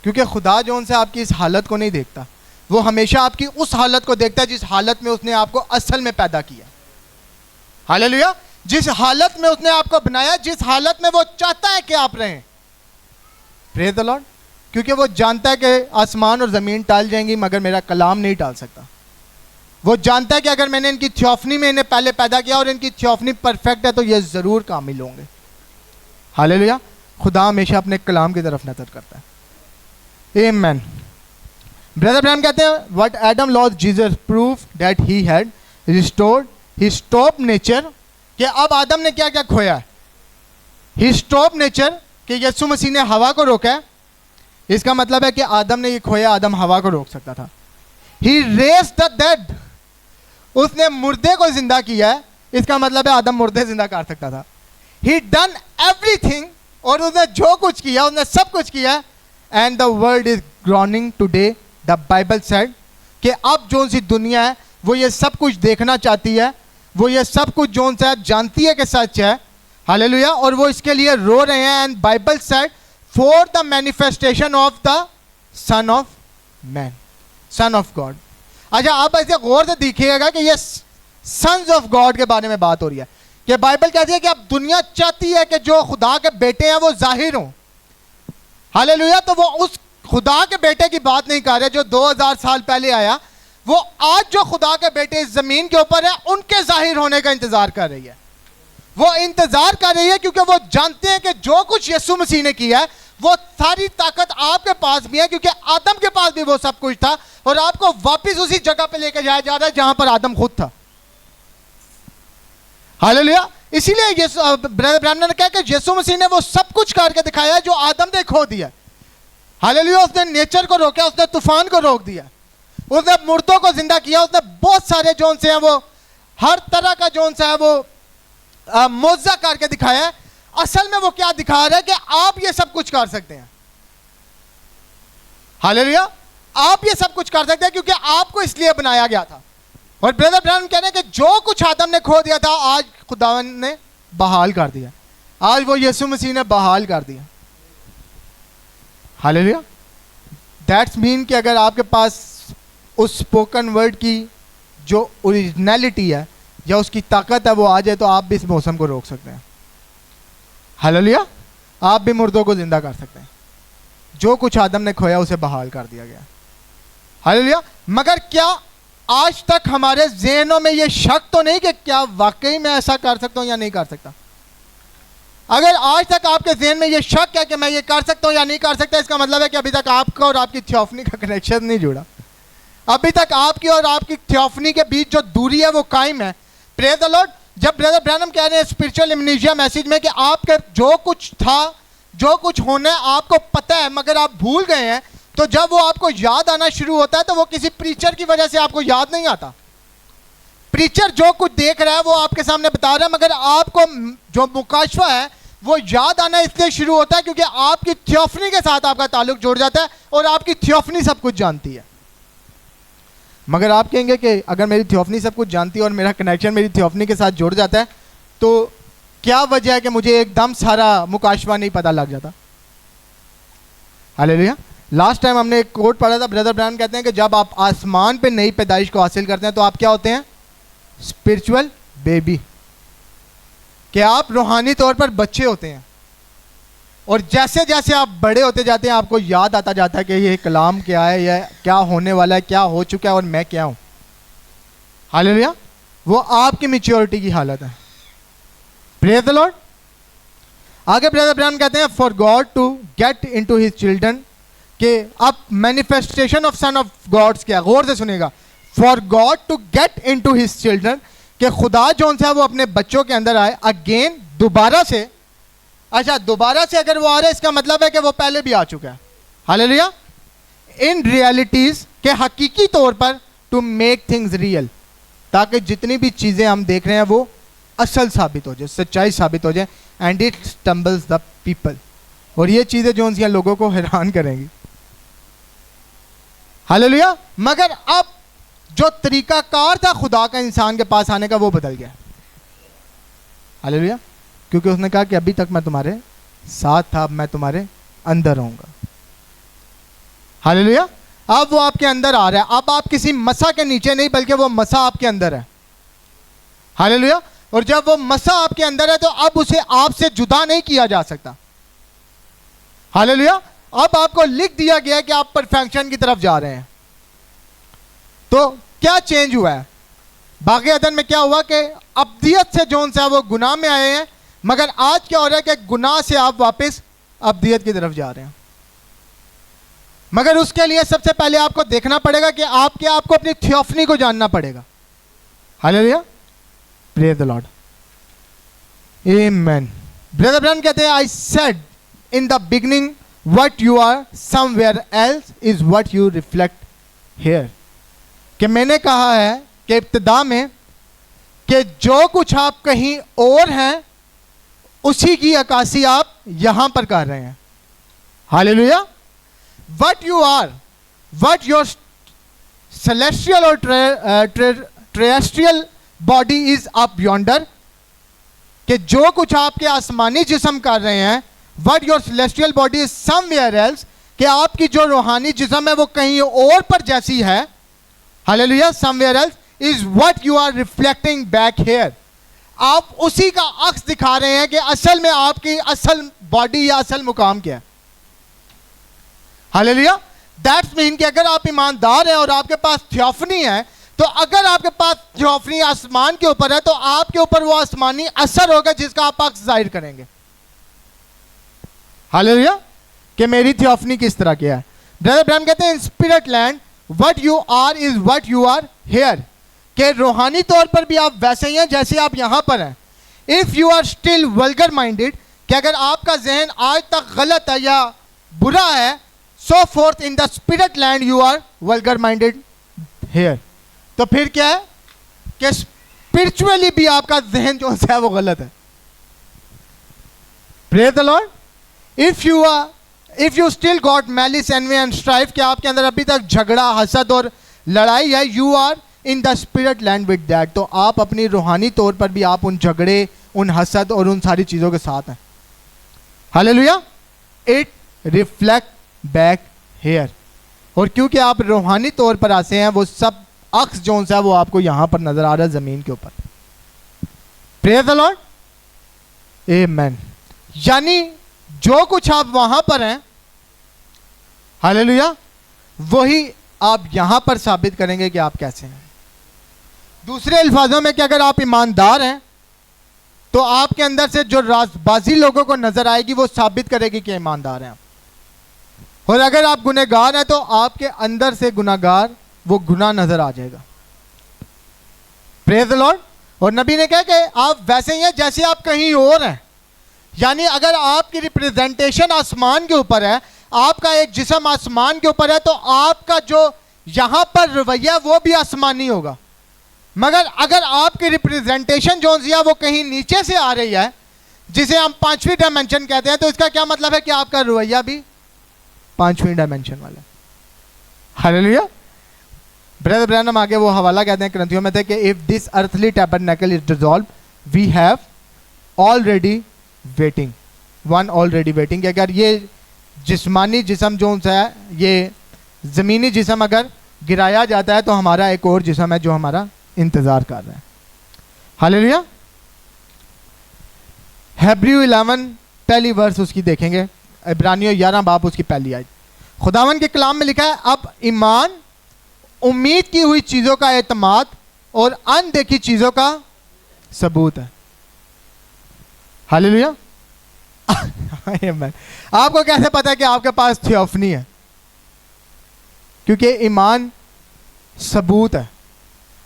کیونکہ خدا جو ان سے آپ کی اس حالت کو نہیں دیکھتا, وہ ہمیشہ آپ کی اس حالت کو دیکھتا ہے جس حالت میں اس نے آپ کو اصل میں پیدا کیا. ہاللیلویا. جس حالت میں اس نے آپ کو بنایا, جس حالت میں وہ چاہتا ہے کہ آپ رہیں. پریز دی لارڈ. کیونکہ وہ جانتا ہے کہ آسمان اور زمین ٹال جائیں گی مگر میرا کلام نہیں ٹال سکتا. وہ جانتا ہے کہ اگر میں نے ان کی تھیوفنی میں انہیں پہلے پیدا کیا اور ان کی تھیوفنی پرفیکٹ ہے تو یہ ضرور کامل ہوں گے. ہاللیلویا. خدا ہمیشہ اپنے کلام کی طرف نظر کرتا ہے. آمین. بردر برانم کہتے ہیں what Adam lost Jesus proved that he had restored his top nature, کہ اب آدم نے کیا کیا کھویا ہے. his top nature, کہ یسوع مسیح نے ہوا کو روکا ہے. اس کا مطلب ہے کہ آدم نے یہ کھویا, آدم ہوا کو روک سکتا تھا. he raised the dead, اس نے مردے کو زندہ کیا ہے. اس کا مطلب ہے آدم مردے زندہ کر سکتا تھا. he done everything, اور اس نے جو کچھ کیا اس نے سب کچھ کیا ہے. and the world is groaning today, the Bible said, کہ اب جون سی دنیا ہے وہ یہ سب کچھ دیکھنا چاہتی ہے, وہ یہ سب کچھ جون سا جانتی ہے کہ سچ ہے. ہاللیلویا. اور وہ اس کے لیے رو رہے ہیں. and Bible said for the manifestation of the Son of Man, Son of God. اچھا آپ ایسے غور سے دیکھیے گا کہ یہ سنز آف گاڈ کے بارے میں بات ہو رہی ہے. کہ بائبل کہتی ہے کہ اب دنیا چاہتی ہے کہ جو خدا کے بیٹے ہیں وہ ظاہر ہوں. ہاللیلویا. تو وہ اس خدا کے بیٹے کی بات نہیں کر رہے جو 2000 سال پہلے آیا, وہ آج جو خدا کے بیٹے اس زمین کے اوپر ہیں ان کے ظاہر ہونے کا انتظار کر رہی ہے. وہ انتظار کر رہی ہے کیونکہ وہ جانتے ہیں کہ جو کچھ یسوع مسیح نے کیا ہے وہ ساری طاقت آپ کے پاس بھی ہے, کیونکہ آدم کے پاس بھی وہ سب کچھ تھا, اور آپ کو واپس اسی جگہ پہ لے کے جایا جا رہا ہے جہاں پر آدم خود تھا. ہاللیلویا. اسی لیے بردر برانم نے کہا کہ یسوع مسیح نے وہ سب کچھ کر کے دکھایا ہے جو آدم نے کھو دیا. ہاللیلویا. اس نے نیچر کو روکا, اس نے طوفان کو روک دیا, اس نے مردوں کو زندہ کیا, اس نے بہت سارے جون سے ہیں وہ ہر طرح کا جون سا ہے وہ معجزہ کر کے دکھایا ہے. اصل میں وہ کیا دکھا رہا ہے کہ آپ یہ سب کچھ کر سکتے ہیں. ہاللیلویا. آپ یہ سب کچھ کر سکتے ہیں کیونکہ آپ کو اس لیے بنایا گیا تھا. اور بردر برانم کہہ رہے ہیں کہ جو کچھ آدم نے کھو دیا تھا آج خداوند نے بحال کر دیا, آج وہ یسوع مسیح نے بحال کر دیا. ہاللیلویا. دیٹس مین کہ اگر آپ کے پاس اس اسپوکن ورڈ کی جو اوریجنلٹی ہے یا اس کی طاقت ہے وہ آ جائے تو آپ بھی اس موسم کو روک سکتے ہیں. ہاللیلویا. آپ بھی مردوں کو زندہ کر سکتے ہیں. جو کچھ آدم نے کھویا اسے بحال کر دیا گیا. ہاللیلویا. مگر کیا آج تک ہمارے ذہنوں میں یہ شک تو نہیں کہ کیا واقعی میں ایسا کر سکتا ہوں یا نہیں کر سکتا؟ اگر آج تک آپ کے ذہن میں یہ شک ہے کہ میں یہ کر سکتا ہوں یا نہیں کر سکتا, اس کا مطلب ہے کہ ابھی تک آپ کا اور آپ کی تھیوفنی کا کنیکشن نہیں جڑا. ابھی تک آپ کی اور آپ کی تھیوفنی کے بیچ جو دوری ہے وہ قائم ہے. Praise the lord. جب بردر برانم کہہ رہے ہیں اسپرچل امنیشیا میسیج میں کہ آپ کے جو کچھ تھا, جو کچھ ہونا ہے آپ کو پتہ ہے مگر آپ بھول گئے ہیں, تو جب وہ آپ کو یاد آنا شروع ہوتا ہے تو وہ کسی پریچر کی وجہ سے آپ کو یاد نہیں آتا. پریچر جو کچھ دیکھ رہا ہے وہ آپ کے سامنے بتا رہا ہے, مگر آپ کو جو مکاشفہ ہے وہ یاد آنا اس لیے شروع ہوتا ہے کیونکہ آپ کی تھیوفنی کے ساتھ آپ کا تعلق جڑ جاتا ہے اور آپ کی تھیوفنی سب کچھ جانتی ہے. مگر آپ کہیں گے کہ اگر میری تھیوفنی سب کچھ جانتی ہے اور میرا کنیکشن میری تھیوفنی کے ساتھ جڑ جاتا ہے تو کیا وجہ ہے کہ مجھے ایک دم سارا مکاشفہ نہیں پتہ لگ جاتا؟ ہاللیلویا. لاسٹ ٹائم ہم نے ایک کوٹ پڑھا تھا, بردر برانم کہتے ہیں کہ جب آپ آسمان پہ نئی پیدائش کو حاصل کرتے ہیں تو آپ کیا ہوتے ہیں؟ Spiritual baby. کہ آپ روحانی طور پر بچے ہوتے ہیں, اور جیسے جیسے آپ بڑے ہوتے جاتے ہیں آپ کو یاد آتا جاتا ہے کہ یہ کلام کیا ہے, یہ کیا ہونے والا ہے, کیا ہو چکا ہے اور میں کیا ہوں. ہاللیلویا. وہ آپ کی میچیورٹی کی حالت ہے. Praise the Lord. آگے بردر برانم کہتے ہیں for God to get into his children, کہ اب manifestation of son of God's کیا, غور سے سنیے گا. For God to get into his children, کہ خدا جون سا وہ اپنے بچوں کے اندر آئے اگین دوبارہ سے. اچھا, دوبارہ سے اگر وہ آ رہے اس کا مطلب ہے کہ وہ پہلے بھی آ چکا ہے. ہاللیلویا. ان ریئلٹیز, کے حقیقی طور پر, ٹو میک تھنگز ریئل, تاکہ جتنی بھی چیزیں ہم دیکھ رہے ہیں وہ اصل ثابت ہو جائے, سچائی ثابت ہو جائے. اینڈ اٹ اسٹمبلز دا پیپل, اور یہ چیزیں جو ان لوگوں کو حیران کریں گی. ہاللیلویا. مگر اب جو طریقہ کار تھا خدا کا انسان کے پاس آنے کا وہ بدل گیا. ہاللیلویا. کیونکہ اس نے کہا کہ ابھی تک میں تمہارے ساتھ تھا, اب میں تمہارے اندر ہوں گا. ہاللیلویا. اب وہ آپ کے اندر آ رہا ہے. اب آپ کسی مسا کے نیچے نہیں بلکہ وہ مسا آپ کے اندر ہے. ہاللیلویا. اور جب وہ مسا آپ کے اندر ہے تو اب اسے آپ سے جدا نہیں کیا جا سکتا. ہاللیلویا. اب آپ کو لکھ دیا گیا کہ آپ پرفیکشن کی طرف جا رہے ہیں. تو کیا چینج ہوا ہے؟ باغ عدن میں کیا ہوا کہ ابدیت سے جون سا وہ گناہ میں آئے ہیں, مگر آج کیا ہو رہا ہے کہ گناہ سے آپ واپس ابدیت کی طرف جا رہے ہیں. مگر اس کے لیے سب سے پہلے آپ کو دیکھنا پڑے گا کہ آپ کو اپنی تھیوفنی کو جاننا پڑے گا. ہاللیلویا. Praise the lord. آمین. بردر برانم کہتے ہیں I said in the beginning what you are somewhere else is what you reflect here. کہ میں نے کہا ہے کہ ابتدا میں کہ جو کچھ آپ کہیں اور ہیں اسی کی عکاسی آپ یہاں پر کر رہے ہیں. ہاللیلویا. What you are, what your celestial or terrestrial body is up yonder, کہ جو کچھ آپ کے آسمانی جسم کر رہے ہیں, what your celestial body is somewhere else, کہ آپ کی جو روحانی جسم ہے وہ کہیں اور پر جیسی ہے. ہاللیلویا. somewhere else is what you are reflecting back here. آپ اسی کا عکس دکھا رہے ہیں کہ اصل میں آپ کی اصل باڈی یا اصل مقام کیا ہے. ہالیلویا. دیٹس مین کہ اگر آپ ایماندار ہیں اور آپ کے پاس تھیوفنی ہے, تو اگر آپ کے پاس تھیوفنی آسمان کے اوپر ہے تو آپ کے اوپر وہ آسمانی اثر ہوگا جس کا آپ عکس ظاہر کریں گے. ہالیلویا. کہ میری تھیوفنی کس طرح کیا ہے. برادر ابراہیم کہتے ہیں in spirit land what you are is what you are here, کہ روحانی طور پر بھی آپ ویسے ہی ہیں جیسے آپ یہاں پر ہیں. If you are still vulgar minded, کہ اگر آپ کا ذہن آج تک غلط ہے یا برا ہے, so forth in the spirit land you are vulgar minded here, تو پھر کیا ہے کہ اسپرچولی بھی آپ کا ذہن جو ہے وہ غلط ہے. Praise the lord. if you still got malice envy and strife, کہ آپ کے اندر ابھی تک جھگڑا حسد اور لڑائی ہے, you are in the spirit land with that, تو آپ اپنی روحانی طور پر بھی آپ ان جھگڑے, ان حسد اور ان ساری چیزوں کے ساتھ ہیں. ہاللیلویا. it reflect back here, اور کیونکہ آپ روحانی طور پر آسے ہیں, وہ سب عکس جو ہے وہ آپ کو یہاں پر نظر آ رہا ہے زمین کے اوپر. Praise the Lord. Amen. یعنی جو کچھ آپ وہاں پر ہیں, ہاللیلویا, وہی آپ یہاں پر ثابت کریں گے کہ آپ کیسے ہیں. دوسرے الفاظوں میں کہ اگر آپ ایماندار ہیں تو آپ کے اندر سے جو راز بازی لوگوں کو نظر آئے گی وہ ثابت کرے گی کہ ایماندار ہیں آپ. اور اگر آپ گنہگار ہیں تو آپ کے اندر سے گنہگار وہ گناہ نظر آ جائے گا. پریز دی لارڈ. اور نبی نے کہا کہ آپ ویسے ہی ہیں جیسے آپ کہیں اور ہیں. یعنی اگر آپ کی ریپریزنٹیشن آسمان کے اوپر ہے, آپ کا ایک جسم آسمان کے اوپر ہے, تو آپ کا جو یہاں پر رویہ وہ بھی آسمانی ہوگا. مگر اگر آپ کی ریپریزنٹیشن جو ہے وہ کہیں نیچے سے آ رہی ہے, جسے ہم 5ویں ڈائمنشن کہتے ہیں, تو اس کا کیا مطلب ہے کہ آپ کا رویہ بھی 5ویں ڈائمنشن والا. ہاللیلویا. برادر ابراہیم آگے وہ حوالہ کہتے ہیں کرنتھیوں میں تھے کہ if this earthly tabernacle is dissolved, we have already waiting, one already waiting, کہ اگر یہ جسمانی جسم جو ہے, یہ زمینی جسم اگر گرایا جاتا ہے تو ہمارا ایک اور جسم ہے جو ہمارا انتظار کر رہا ہے. ہاللیلویا. ہیبریو 11 پہلی ورس اس کی دیکھیں گے, عبرانیوں 11 باب اس کی پہلی آیت. خداوند کے کلام میں لکھا ہے, اب ایمان امید کی ہوئی چیزوں کا اعتماد اور اندیکھی چیزوں کا ثبوت ہے. ہاللیلویا. آپ کو کیسے پتا ہے کہ آپ کے پاس تھیوفنی ہے؟ کیونکہ ایمان ثبوت ہے.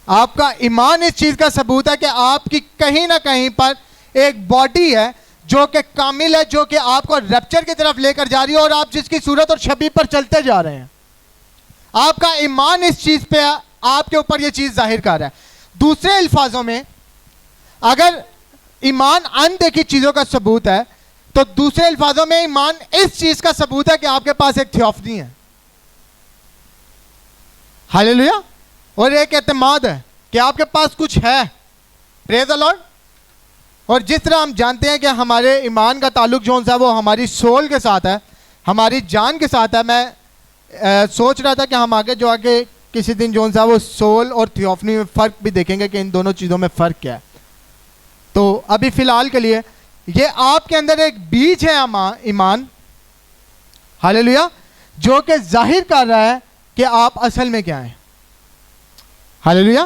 آپ کا ایمان اس چیز کا ثبوت ہے کہ آپ کی کہیں نہ کہیں پر ایک باڈی ہے جو کہ کامل ہے, جو کہ آپ کو ریپچر کی طرف لے کر جا رہی ہے, اور آپ جس کی صورت اور شبیہ پر چلتے جا رہے ہیں. آپ کا ایمان اس چیز پہ آپ کے اوپر یہ چیز ظاہر کر رہا ہے. دوسرے الفاظوں میں اگر ایمان اندیکھی چیزوں کا ثبوت ہے, تو دوسرے الفاظوں میں ایمان اس چیز کا ثبوت ہے کہ آپ کے پاس ایک تھیوفنی ہے. ہاللیلویا. اور ایک اعتماد ہے کہ آپ کے پاس کچھ ہے. Praise the lord. اور جس طرح ہم جانتے ہیں کہ ہمارے ایمان کا تعلق جو ہے وہ ہماری سول کے ساتھ ہے, ہماری جان کے ساتھ ہے. میں سوچ رہا تھا کہ ہم آگے جو آگے کسی دن جو ہے وہ سول اور تھیوفنی میں فرق بھی دیکھیں گے کہ ان دونوں چیزوں میں فرق کیا ہے. تو ابھی فی الحال کے لیے یہ آپ کے اندر ایک بیج ہے ایمان, ہاللیلویا, جو کہ ظاہر کر رہا ہے کہ آپ اصل میں کیا ہیں. ہاللیلویا.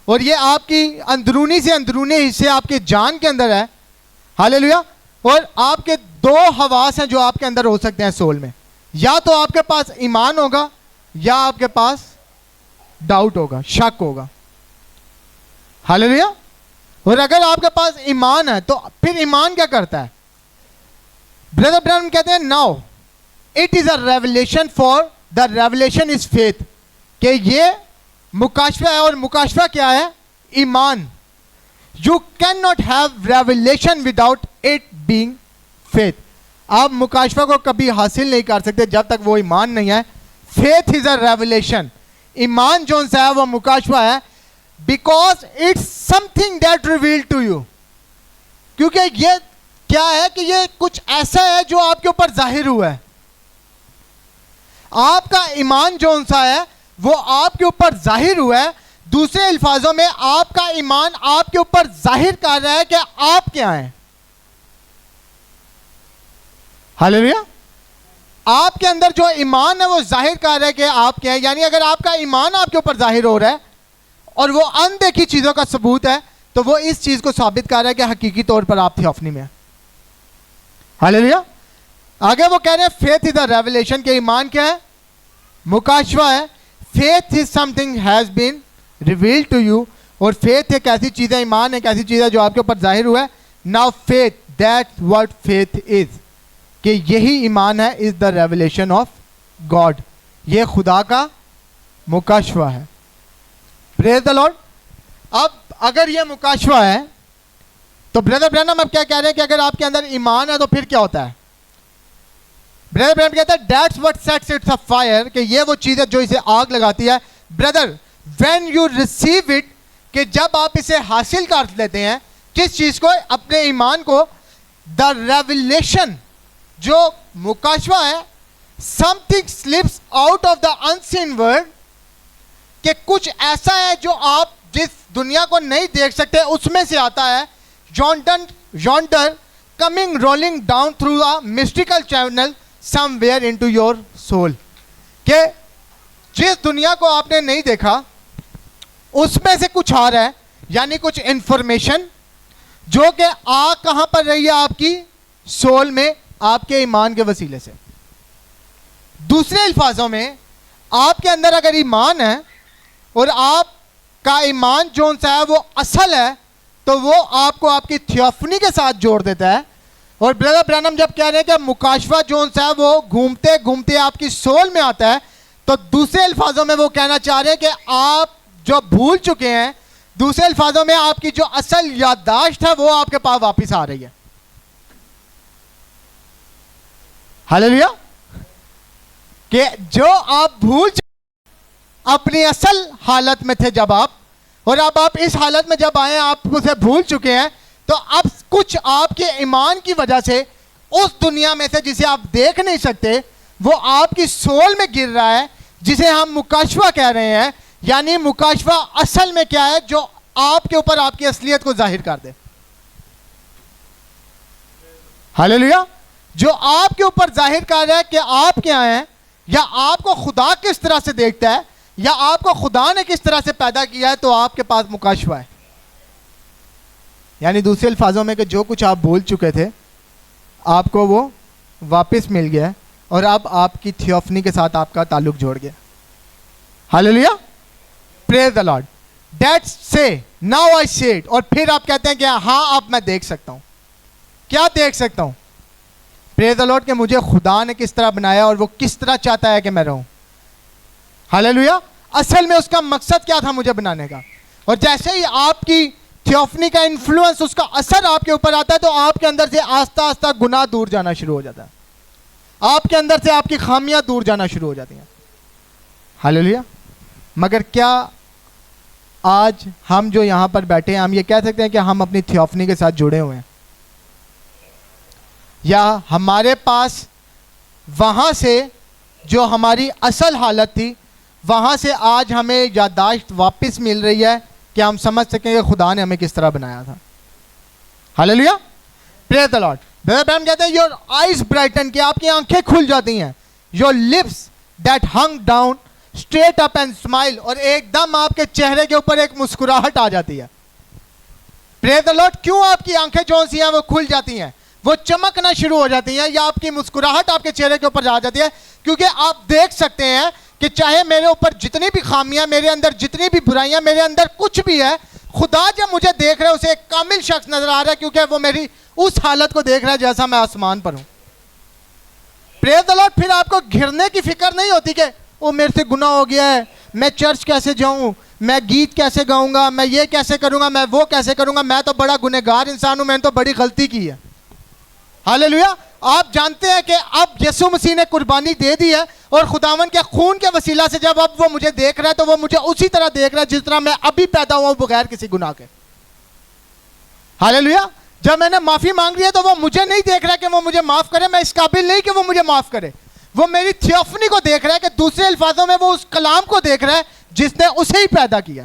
اور یہ آپ کی اندرونی سے اندرونی حصے آپ کے جان کے اندر ہے. ہاللیلویا. اور آپ کے 2 حواس ہیں جو آپ کے اندر ہو سکتے ہیں سول میں. یا تو آپ کے پاس ایمان ہوگا یا آپ کے پاس ڈاؤٹ ہوگا, شک ہوگا. ہاللیلویا. اور اگر آپ کے پاس ایمان ہے تو پھر ایمان کیا کرتا ہے؟ برادر ابراہیم کہتے ہیں now it is a revelation for the revelation is faith, کہ یہ مکاشفہ ہے. اور مکاشفہ کیا ہے؟ ایمان. You can not have revelation without it being faith. آپ مکاشفہ کو کبھی حاصل نہیں کر سکتے جب تک وہ ایمان نہیں ہے. Faith is a revelation. ایمان جو ہے وہ مکاشفہ ہے, because it's something that reveal to you. کیونکہ یہ کیا ہے کہ یہ کچھ ایسا ہے جو آپ کے اوپر ظاہر ہوا ہے. آپ کا ایمان جو ہے وہ آپ کے اوپر ظاہر ہوا ہے دوسرے الفاظوں میں آپ کا ایمان آپ کے اوپر ظاہر کر رہا ہے کہ آپ کیا ہیں. ہاللیلویا. آپ کے اندر جو ایمان ہے وہ ظاہر کر رہا ہے کہ آپ کیا ہیں. یعنی اگر آپ کا ایمان آپ کے اوپر ظاہر ہو رہا ہے اور وہ اندیکھی چیزوں کا ثبوت ہے تو وہ اس چیز کو ثابت کر رہا ہے کہ حقیقی طور پر آپ تھیوفنی میں ہیں. ہاللیلویا. آگے وہ کہہ رہے ہیں فیتھ از اے ریویلیشن, کہ ایمان کیا ہے؟ مکاشفہ ہے. Faith is something has been revealed to you, اور فیتھ ایک ایسی چیز ہے, ایمان ایک ایسی چیز ہے جو آپ کے اوپر ظاہر ہوا ہے. Now faith, that what faith is, کہ یہی ایمان ہے, از دا ریویلیشن آف گاڈ, یہ خدا کا مکاشفہ ہے. پریز دا لارڈ. اب اگر یہ مکاشفہ ہے تو بردر برینم اب کیا کہہ رہے ہیں کہ اگر آپ کے اندر ایمان ہے تو پھر کیا ہوتا ہے؟ بردر برینم کہتا ہے that's what sets it afire, کہ یہ وہ چیز ہے جو اسے آگ لگاتی ہے. Brother when you receive it, کہ جب آپ اسے حاصل کر لیتے ہیں, کس چیز کو؟ اپنے ایمان کو. دا ریویلیشن, جو مکاشفہ ہے, something slips out of the unseen world, کہ کچھ ایسا ہے جو آپ جس دنیا کو نہیں دیکھ سکتے اس میں سے آتا ہے. Yonder coming rolling down through a mystical channel somewhere into your soul, کہ جس دنیا کو آپ نے نہیں دیکھا اس میں سے کچھ آ رہا ہے, یعنی کچھ انفارمیشن جو کہ آ کہاں پر رہی ہے آپ کی سول میں, آپ کے ایمان کے وسیلے سے. دوسرے الفاظوں میں آپ کے اندر اگر ایمان ہے اور آپ کا ایمان جون سا ہے وہ اصل ہے, تو وہ آپ کو آپ کی تھیوفنی کے ساتھ جوڑ دیتا ہے. اور بردر برانم جب کہہ رہے ہیں کہ مکاشفہ جون سا ہے وہ گھومتے گھومتے آپ کی سول میں آتا ہے, تو دوسرے الفاظوں میں وہ کہنا چاہ رہے ہیں کہ آپ جو بھول چکے ہیں, دوسرے الفاظوں میں آپ کی جو اصل یادداشت ہے وہ آپ کے پاس واپس آ رہی ہے. ہاللیلویا. کہ جو آپ بھول اپنی اصل حالت میں تھے جب آپ, اور اب آپ اس حالت میں جب آئے آپ اسے بھول چکے ہیں, تو اب کچھ آپ کے ایمان کی وجہ سے اس دنیا میں سے جسے آپ دیکھ نہیں سکتے وہ آپ کی سول میں گر رہا ہے, جسے ہم مکاشفہ کہہ رہے ہیں. یعنی مکاشفہ اصل میں کیا ہے؟ جو آپ کے اوپر آپ کی اصلیت کو ظاہر کر دے. ہاللیلویا. جو آپ کے اوپر ظاہر کر رہا ہے کہ آپ کیا ہیں, یا آپ کو خدا کس طرح سے دیکھتا ہے, یا آپ کو خدا نے کس طرح سے پیدا کیا ہے, تو آپ کے پاس مکاشفہ ہے. یعنی دوسرے الفاظوں میں کہ جو کچھ آپ بھول چکے تھے آپ کو وہ واپس مل گیا, اور اب آپ کی تھیوفنی کے ساتھ آپ کا تعلق جوڑ گیا. ہاللیلویا. Praise the lord. دیٹس سے ناؤ آئی سی اٹ, اور پھر آپ کہتے ہیں کہ ہاں اب میں دیکھ سکتا ہوں. کیا دیکھ سکتا ہوں؟ پریز دی لارڈ, کہ مجھے خدا نے کس طرح بنایا اور وہ کس طرح چاہتا ہے کہ میں رہوں. ہاللیلویا. اصل میں اس کا مقصد کیا تھا مجھے بنانے کا, اور جیسے ہی آپ کی تھیوفنی کا انفلوئنس, اس کا اثر آپ کے اوپر آتا ہے, تو آپ کے اندر سے آہستہ آہستہ گناہ دور جانا شروع ہو جاتا ہے, آپ کے اندر سے آپ کی خامیاں دور جانا شروع ہو جاتی ہیں. ہاللیلویا. مگر کیا آج ہم جو یہاں پر بیٹھے ہیں ہم یہ کہہ سکتے ہیں کہ ہم اپنی تھیوفنی کے ساتھ جڑے ہوئے ہیں؟ یا ہمارے پاس وہاں سے جو ہماری اصل حالت تھی وہاں سے آج ہمیں یادداشت واپس مل رہی ہے کہ ہم سمجھ سکیں کہ خدا نے ہمیں کس طرح بنایا تھا؟ ہاللیلویا. Praise the lord. Brother Branham کہتے ہیں یور آئیز برائٹن, کہ آپ کی آنکھیں کھل جاتی ہیں. Your lips that hung down straight up and smile, اور ایک دم آپ کے چہرے کے اوپر ایک مسکراہٹ آ جاتی ہے. Praise the lord. کیوں آپ کی آنکھیں جو سی ہیں وہ کھل جاتی ہیں, وہ چمکنا شروع ہو جاتی ہیں, یا آپ کی مسکراہٹ آپ کے چہرے کے اوپر آ جاتی ہے؟ کیونکہ آپ دیکھ سکتے ہیں کہ چاہے میرے اوپر جتنی بھی خامیاں, میرے اندر جتنی بھی برائیاں, میرے اندر کچھ بھی ہے, خدا جب مجھے دیکھ رہا ہے اسے ایک کامل شخص نظر آ رہا ہے, کیونکہ وہ میری اس حالت کو دیکھ رہا ہے جیسا میں آسمان پر ہوں. پریز دی لارڈ. پھر آپ کو گھرنے کی فکر نہیں ہوتی کہ وہ میرے سے گناہ ہو گیا ہے, میں چرچ کیسے جاؤں, میں گیت کیسے گاؤں گا, میں یہ کیسے کروں گا, میں وہ کیسے کروں گا, میں تو بڑا گنہگار انسان ہوں, میں نے تو بڑی غلطی کی ہے. ہاللیلویا. آپ جانتے ہیں کہ اب یسوع مسیح نے قربانی دے دی ہے, اور خداوند کے خون کے وسیلہ سے جب اب وہ مجھے دیکھ رہا ہے تو وہ مجھے اسی طرح دیکھ رہا ہے جس طرح میں ابھی پیدا ہوا ہوں بغیر کسی گناہ کے. ہاللیلویا. جب میں نے معافی مانگ لی ہے تو وہ مجھے نہیں دیکھ رہا کہ وہ مجھے معاف کرے, میں اس قابل نہیں کہ وہ مجھے معاف کرے, وہ میری تھیوفنی کو دیکھ رہا ہے, کہ دوسرے الفاظوں میں وہ اس کلام کو دیکھ رہا ہے جس نے اسے ہی پیدا کیا.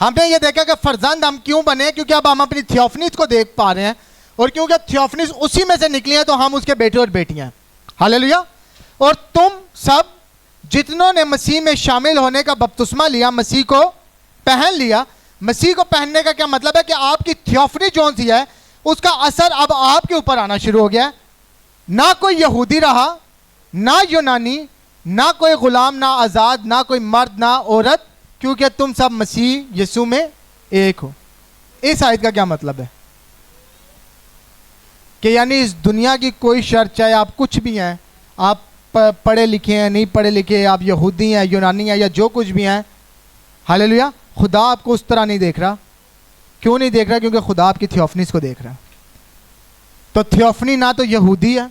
ہم نے یہ دیکھا کہ فرزند ہم کیوں بنے، کیونکہ اب ہم اپنی تھیوفنیز کو دیکھ پا رہے ہیں، اور کیونکہ تھیوفنیز اسی میں سے نکلی ہیں تو ہم اس کے بیٹے اور بیٹیاں ہیں. ہاللیلویا. اور تم سب جتنوں نے مسیح میں شامل ہونے کا بپتسمہ لیا، مسیح کو پہن لیا. مسیح کو پہننے کا کیا مطلب ہے؟ کہ آپ کی تھیوفنی جو سی ہے اس کا اثر اب آپ کے اوپر آنا شروع ہو گیا ہے. نہ کوئی یہودی رہا، نہ یونانی، نہ کوئی غلام، نہ آزاد، نہ کوئی مرد، نہ عورت، کیونکہ تم سب مسیح یسوع میں ایک ہو. اس آیت کا کیا مطلب ہے؟ کہ یعنی اس دنیا کی کوئی شرط، چاہے آپ کچھ بھی ہیں، آپ پڑھے لکھے ہیں، نہیں پڑھے لکھے، آپ یہودی ہیں، یونانی ہیں، یا جو کچھ بھی ہیں، ہاللیلویا، خدا آپ کو اس طرح نہیں دیکھ رہا. کیوں نہیں دیکھ رہا؟ کیونکہ خدا آپ کی تھیوفنیز کو دیکھ رہا. تو تھیوفنی نہ تو یہودی ہے،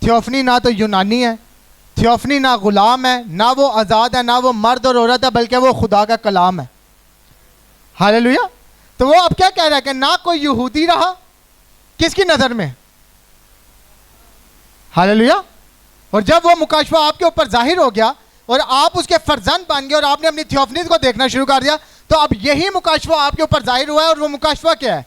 تھیوفنی نہ تو یونانی ہے، تھیوفنی نہ غلام ہے، نہ وہ آزاد ہے، نہ وہ مرد اور عورت ہے، بلکہ وہ خدا کا کلام ہے. ہاللیلویا. تو وہ اب کیا کہہ رہا ہے؟ کہ نہ کوئی یہودی رہا، کس کی نظر میں؟ ہاللیلویا. اور جب وہ مکاشفہ آپ کے اوپر ظاہر ہو گیا اور آپ اس کے فرزند بن گئے اور آپ نے اپنی تھیوفنیز کو دیکھنا شروع کر دیا، تو اب یہی مکاشفہ آپ کے اوپر ظاہر ہوا ہے. اور وہ مکاشفہ کیا ہے؟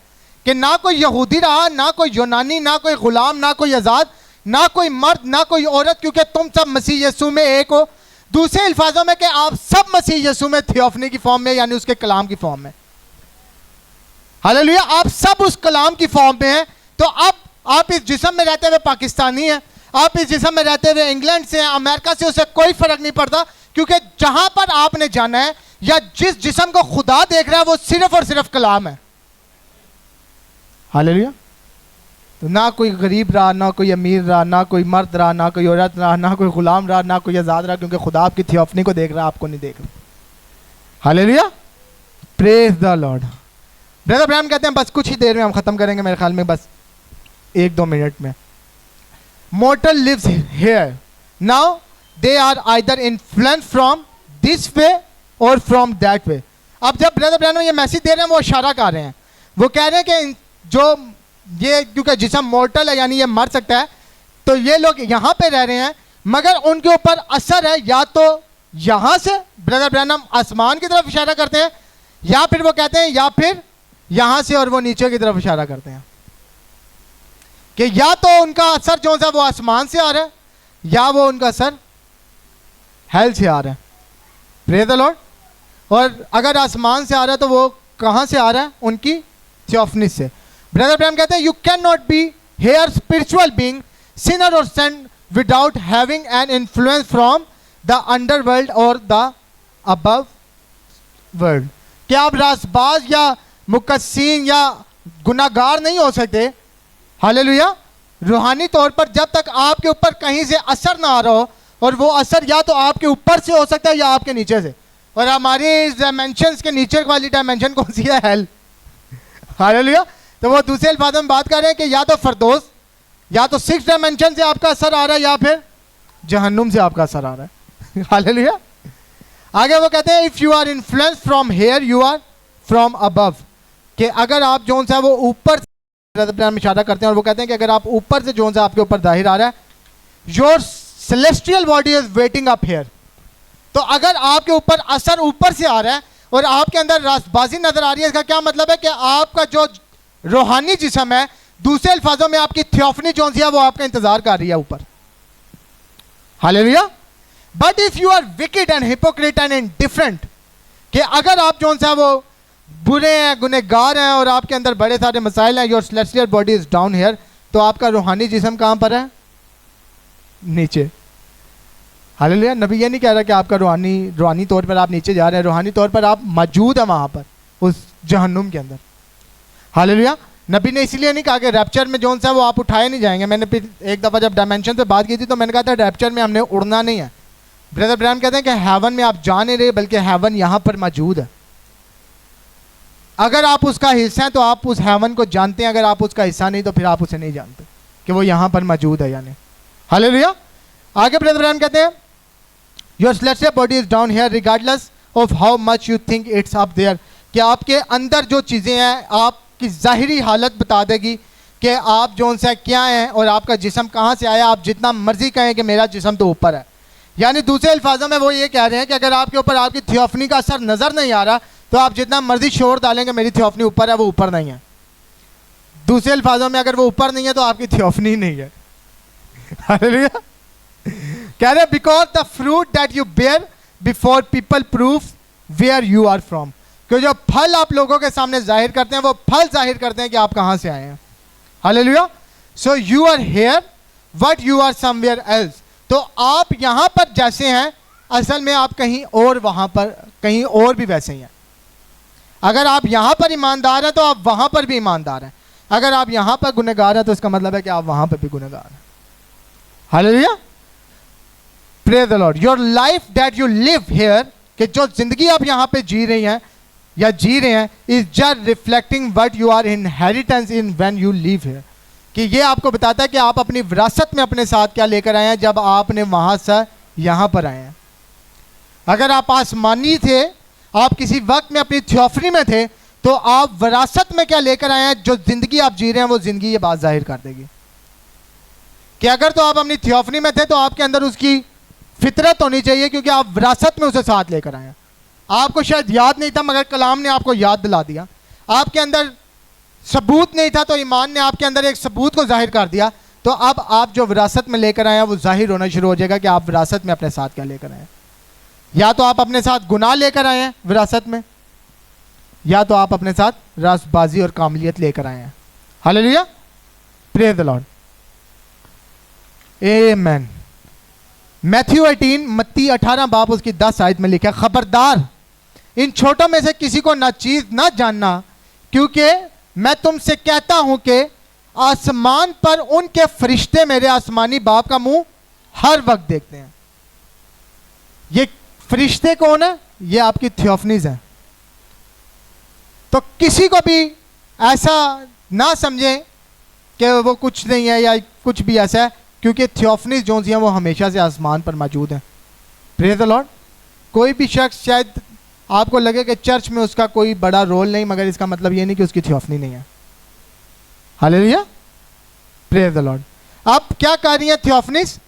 کہ نہ کوئی یہودی رہا، نہ کوئی یونانی، نہ کوئی غلام، نہ کوئی آزاد، نہ کوئی مرد، نہ کوئی عورت، کیونکہ تم سب مسیح یسوع میں ایک ہو. دوسرے الفاظوں میں کہ آپ سب مسیح یسوع میں تھیوفنی کی فارم میں، یعنی اس کے کلام کی فارم میں. ہاللیلویا. آپ سب اس کلام کی فارم میں ہیں. تو اب آپ اس جسم میں رہتے ہوئے پاکستانی ہیں، آپ اس جسم میں رہتے ہوئے انگلینڈ سے ہیں، امریکہ سے، اسے کوئی فرق نہیں پڑتا، کیونکہ جہاں پر آپ نے جانا ہے یا جس جسم کو خدا دیکھ رہا ہے وہ صرف اور صرف کلام ہے. ہاللیلویا. تو نہ کوئی غریب رہا، نہ کوئی امیر رہا، نہ کوئی مرد رہا، نہ کوئی عورت رہا، نہ کوئی غلام رہا، نہ کوئی آزاد رہا، کیونکہ خدا آپ کی تھیوفنی کو دیکھ رہا ہے، آپ کو نہیں دیکھ رہا. ہاللیلویا. پریز دا لارڈ. بردر ابراہیم کہتے ہیں بس کچھ ہی دیر میں ہم ختم کریں گے، میرے خیال میں بس 1-2 منٹ میں. Mortal lives here. Now they are either influenced from this way or from that way. اب جب بردر ابراہیم یہ میسیج دے رہے ہیں وہ اشارہ کر رہے ہیں، وہ کہہ رہے ہیں کہ جو یہ کیونکہ جسم مورٹل ہے یعنی یہ مر سکتا ہے، تو یہ لوگ یہاں پہ رہ رہے ہیں، مگر ان کے اوپر اثر ہے یا تو یہاں سے بردر ابراہیم آسمان کی طرف اشارہ کرتے ہیں، یا پھر وہ کہتے ہیں یا پھر یہاں سے اور وہ نیچے کی طرف اشارہ کرتے ہیں. کہ یا تو ان کا اثر جو ہے وہ آسمان سے آ رہا ہے یا وہ ان کا اثر ہیل سے آ رہا ہے. Praise the lord. اور اگر آسمان سے آ رہا ہے تو وہ کہاں سے آ رہا ہے؟ ان کی تھیوفنیز سے. بردر ابراہیم کہتے ہیں you can not be here spiritual being sinner or saint without having an influence from the under world or the Abu world. کہ آپ راست باز یا مقدسین یا گناہ گار نہیں ہو سکتے، ہاللیلویا، روحانی طور پر جب تک آپ کے اوپر کہیں سے اثر نہ آ رہا ہو. اور وہ اثر یا تو آپ کے اوپر سے ہو سکتا ہے یا آپ کے نیچے سے. اور ہماری ڈائمینشنس کے نیچے والی ڈائمینشن کون سی ہے؟ ہیل. ہاللیلویا. تو وہ دوسرے الفاظ میں بات کر رہے ہیں کہ یا تو فردوس، یا تو 6 ڈائمینشن سے آپ کا اثر آ رہا ہے، یا پھر جہنم سے آپ کا اثر آ رہا ہے. ہاللیلویا. آگے وہ کہتے ہیں if you are influence from here you are from above. کہ اگر آپ جو ہے وہ اوپر اشارہ کرتے ہیں، اور وہ کہتے ہیں کہ اگر آپ اوپر سے جو ہے آپ کے اوپر ظاہر آ رہا ہے، your celestial body is waiting up here. تو اگر آپ کے اوپر اثر اوپر سے آ رہا ہے اور آپ کے اندر راست بازی نظر آ رہی ہے، اس کا کیا مطلب ہے؟ کہ آپ کا جو روحانی جسم ہے، دوسرے الفاظوں میں آپ کی تھیوفنی جو ہے وہ آپ کا انتظار کر رہی ہے اوپر. Hallelujah. But if you are wicked and hypocrite and indifferent, کہ اگر آپ جو ہے وہ برے ہیں، گنہگار ہیں، اور آپ کے اندر بڑے سارے مسائل ہیں، your celestial body is down here, تو آپ کا روحانی جسم کہاں پر ہے؟ نیچے. ہاللیلویا. نبی یہ نہیں کہہ رہا کہ آپ کا روحانی طور پر آپ نیچے جا رہے ہیں، روحانی طور پر آپ موجود ہیں وہاں پر اس جہنم کے اندر. ہاللیلویا. نبی نے اسی لیے نہیں کہا کہ ریپچر میں جو ہے وہ آپ اٹھائے نہیں جائیں گے. میں نے پھر ایک دفعہ جب ڈائمینشن سے بات کی تھی تو میں نے کہا تھا ریپچر میں ہم نے اڑنا نہیں ہے. بردر ابراہیم کہتے ہیں کہ ہیون میں آپ جا نہیں رہے، بلکہ ہیون یہاں پر موجود ہے. اگر آپ اس کا حصہ ہیں تو آپ اس ہیون کو جانتے ہیں، اگر آپ اس کا حصہ نہیں تو پھر آپ اسے نہیں جانتے کہ وہ یہاں پر موجود ہے یعنی. ہاللیلویا. آگے بردر ابراہیم کہتے ہیں your celestial body is down here regardless of how much you think it's up there. کہ آپ کے اندر جو چیزیں ہیں آپ کی ظاہری حالت بتا دے گی کہ آپ جو ان سے کیا ہیں اور آپ کا جسم کہاں سے آیا. آپ جتنا مرضی کہیں کہ میرا جسم تو اوپر ہے. یعنی دوسرے الفاظوں میں وہ یہ کہہ رہے ہیں کہ اگر آپ کے اوپر آپ کی تھیوفنی کا اثر نظر نہیں آ رہا تو آپ جتنا مرضی شور ڈالیں گے میری تھیوفنی اوپر ہے، وہ اوپر نہیں ہے. دوسرے الفاظوں میں اگر وہ اوپر نہیں ہے تو آپ کی تھیوفنی نہیں ہے. ہاللیلویا. کہہ رہے because the fruit that you bear before people proof where you are from. کہ جو پھل آپ لوگوں کے سامنے ظاہر کرتے ہیں وہ پھل ظاہر کرتے ہیں کہ آپ کہاں سے آئے ہیں. Hallelujah. So you are here but you are somewhere else. تو آپ یہاں پر جیسے ہیں اصل میں آپ کہیں اور وہاں پر کہیں اور بھی ویسے ہی ہیں. اگر آپ یہاں پر ایماندار ہیں تو آپ وہاں پر بھی ایماندار ہیں. اگر آپ یہاں پر گنہگار ہیں تو اس کا مطلب ہے کہ آپ وہاں پر بھی گنہگار ہیں. Hallelujah. Praise the lord. Your life that you leave here, کہ جو زندگی آپ یہاں پہ جی رہی ہیں یا جی رہے ہیں، is just reflecting what you are inheritance in when you leave here. کہ یہ آپ کو بتاتا ہے کہ آپ اپنی وراثت میں اپنے ساتھ کیا لے کر آئے ہیں جب آپ نے وہاں سے یہاں پر آئے ہیں. اگر آپ آسمانی تھے، آپ کسی وقت میں اپنی تھیوفنی میں تھے، تو آپ وراثت میں کیا لے کر آئے ہیں؟ جو زندگی آپ جی رہے ہیں وہ زندگی یہ بات ظاہر کر دے گی کہ اگر تو آپ اپنی تھیوفنی میں تھے تو آپ کے اندر اس کی فطرت ہونی چاہیے، کیونکہ آپ وراثت میں اسے ساتھ لے کر آئے ہیں. آپ کو شاید یاد نہیں تھا مگر کلام نے آپ کو یاد دلا دیا. آپ کے اندر ثبوت نہیں تھا تو ایمان نے آپ کے اندر ایک ثبوت کو ظاہر کر دیا. تو اب آپ جو وراثت میں لے کر آئے ہیں وہ ظاہر ہونا شروع ہو جائے گا کہ آپ وراثت میں اپنے ساتھ کیا لے کر آئے ہیں. یا تو آپ اپنے ساتھ گناہ لے کر آئے ہیں وراثت میں، یا تو آپ اپنے ساتھ راست بازی اور کاملیت لے کر آئے ہیں. ہاللیلویا. Praise the lord. آمین. میتھیو 18 متی 18 باب اس کی 10 آیت میں لکھا ہے، خبردار ان چھوٹوں میں سے کسی کو ناچیز نہ جاننا، کیونکہ میں تم سے کہتا ہوں کہ آسمان پر ان کے فرشتے میرے آسمانی باپ کا منہ ہر وقت دیکھتے ہیں. یہ فرشتے کون ہیں؟ یہ آپ کی تھیوفنیز ہیں. تو کسی کو بھی ایسا نہ سمجھیں کہ وہ کچھ نہیں ہے یا کچھ بھی ایسا ہے، کیونکہ تھیوفنیز جو ہیں وہ ہمیشہ سے آسمان پر موجود ہیں. پریز دی لارڈ. کوئی بھی شخص شاید آپ کو لگے کہ چرچ میں اس کا کوئی بڑا رول نہیں، مگر اس کا مطلب یہ نہیں کہ اس کی تھیوفنی نہیں ہے. ہاللیلویا. Praise the lord. اب کیا کر رہی ہیں تھیوفنیز؟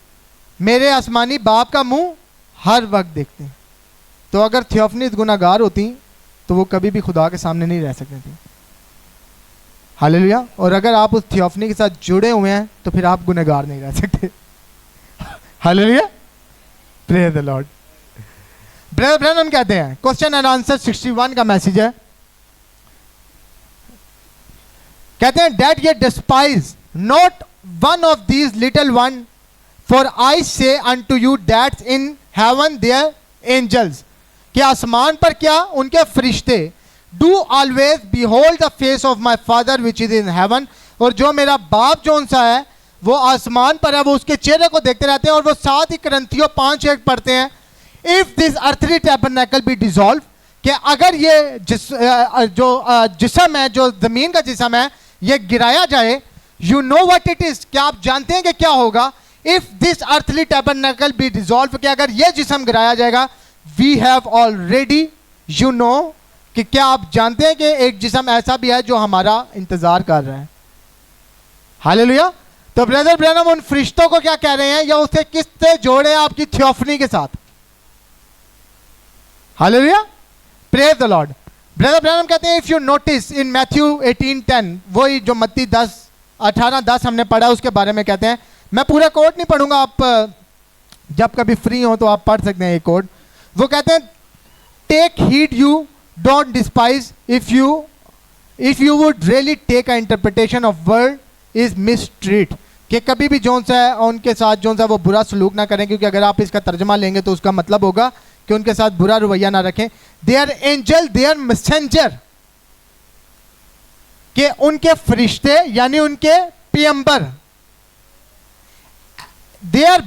میرے آسمانی باپ کا منہ ہر وقت دیکھتے ہیں. تو اگر تھیوفنیز گناہ گار ہوتی تو وہ کبھی بھی خدا کے سامنے نہیں رہ سکتی تھی. ہاللیلویا. اور اگر آپ اس تھیوفنی کے ساتھ جڑے ہوئے ہیں تو پھر آپ گناہ گار نہیں رہ سکتے. ہاللیلویا. Praise the lord. بردر برینم کہتے ہیں، کوسچن اینڈ آنسر 61 کا میسیج ہے. کہتے ہیں that ye despise not one of these little one for I say into you that's in heaven their angels. کہ آسمان پر کیا ان کے فرشتے do always behold the face of my father which is in heaven. اور جو میرا باپ جو ان سا ہے وہ آسمان پر ہے، وہ اس کے چہرے کو دیکھتے رہتے ہیں. اور وہ ساتھ ہی کرنتھیوں 5:1 پڑھتے ہیں، if this earthly tabernacle be dissolved، کہ اگر یہ جو جسم ہے، جو زمین کا جسم ہے، یہ گرایا جائے، you know what it is، کیا آپ جانتے ہیں کہ کیا ہوگا؟ if this earthly tabernacle be dissolved، کہ اگر یہ جسم گرایا جائے گا، we have already، you know، کہ کیا آپ جانتے ہیں کہ ایک جسم ایسا بھی ہے جو ہمارا انتظار کر رہا ہے. ہاللیلویا. تو بردر برینم ان فرشتوں کو کیا کہہ رہے ہیں یا اسے کس سے جوڑے آپ کی تھیوفنی کے ساتھ؟ ہاللیلویا. Praise the lord. بردر برینم کہتے ہیں if you notice in Matthew 18:10، وہی جو متی 18:10 ہم نے پڑھا اس کے بارے میں کہتے ہیں. میں پورا کوڈ نہیں پڑھوں گا، آپ جب کبھی فری ہوں تو آپ پڑھ سکتے ہیں یہ کوڈ. وہ کہتے ہیں take heed you don't despise if you would really take an interpretation of word is mistreat، کہ کبھی بھی جون سا ہے ان کے ساتھ جون سا وہ برا سلوک نہ کریں، کیونکہ اگر آپ اس کا ترجمہ لیں گے تو اس کا مطلب ہوگا کہ ان کے ساتھ برا رویہ نہ رکھیں. they are angel، they are messenger، کہ ان کے فرشتے یعنی ان کے پیغمبر. they are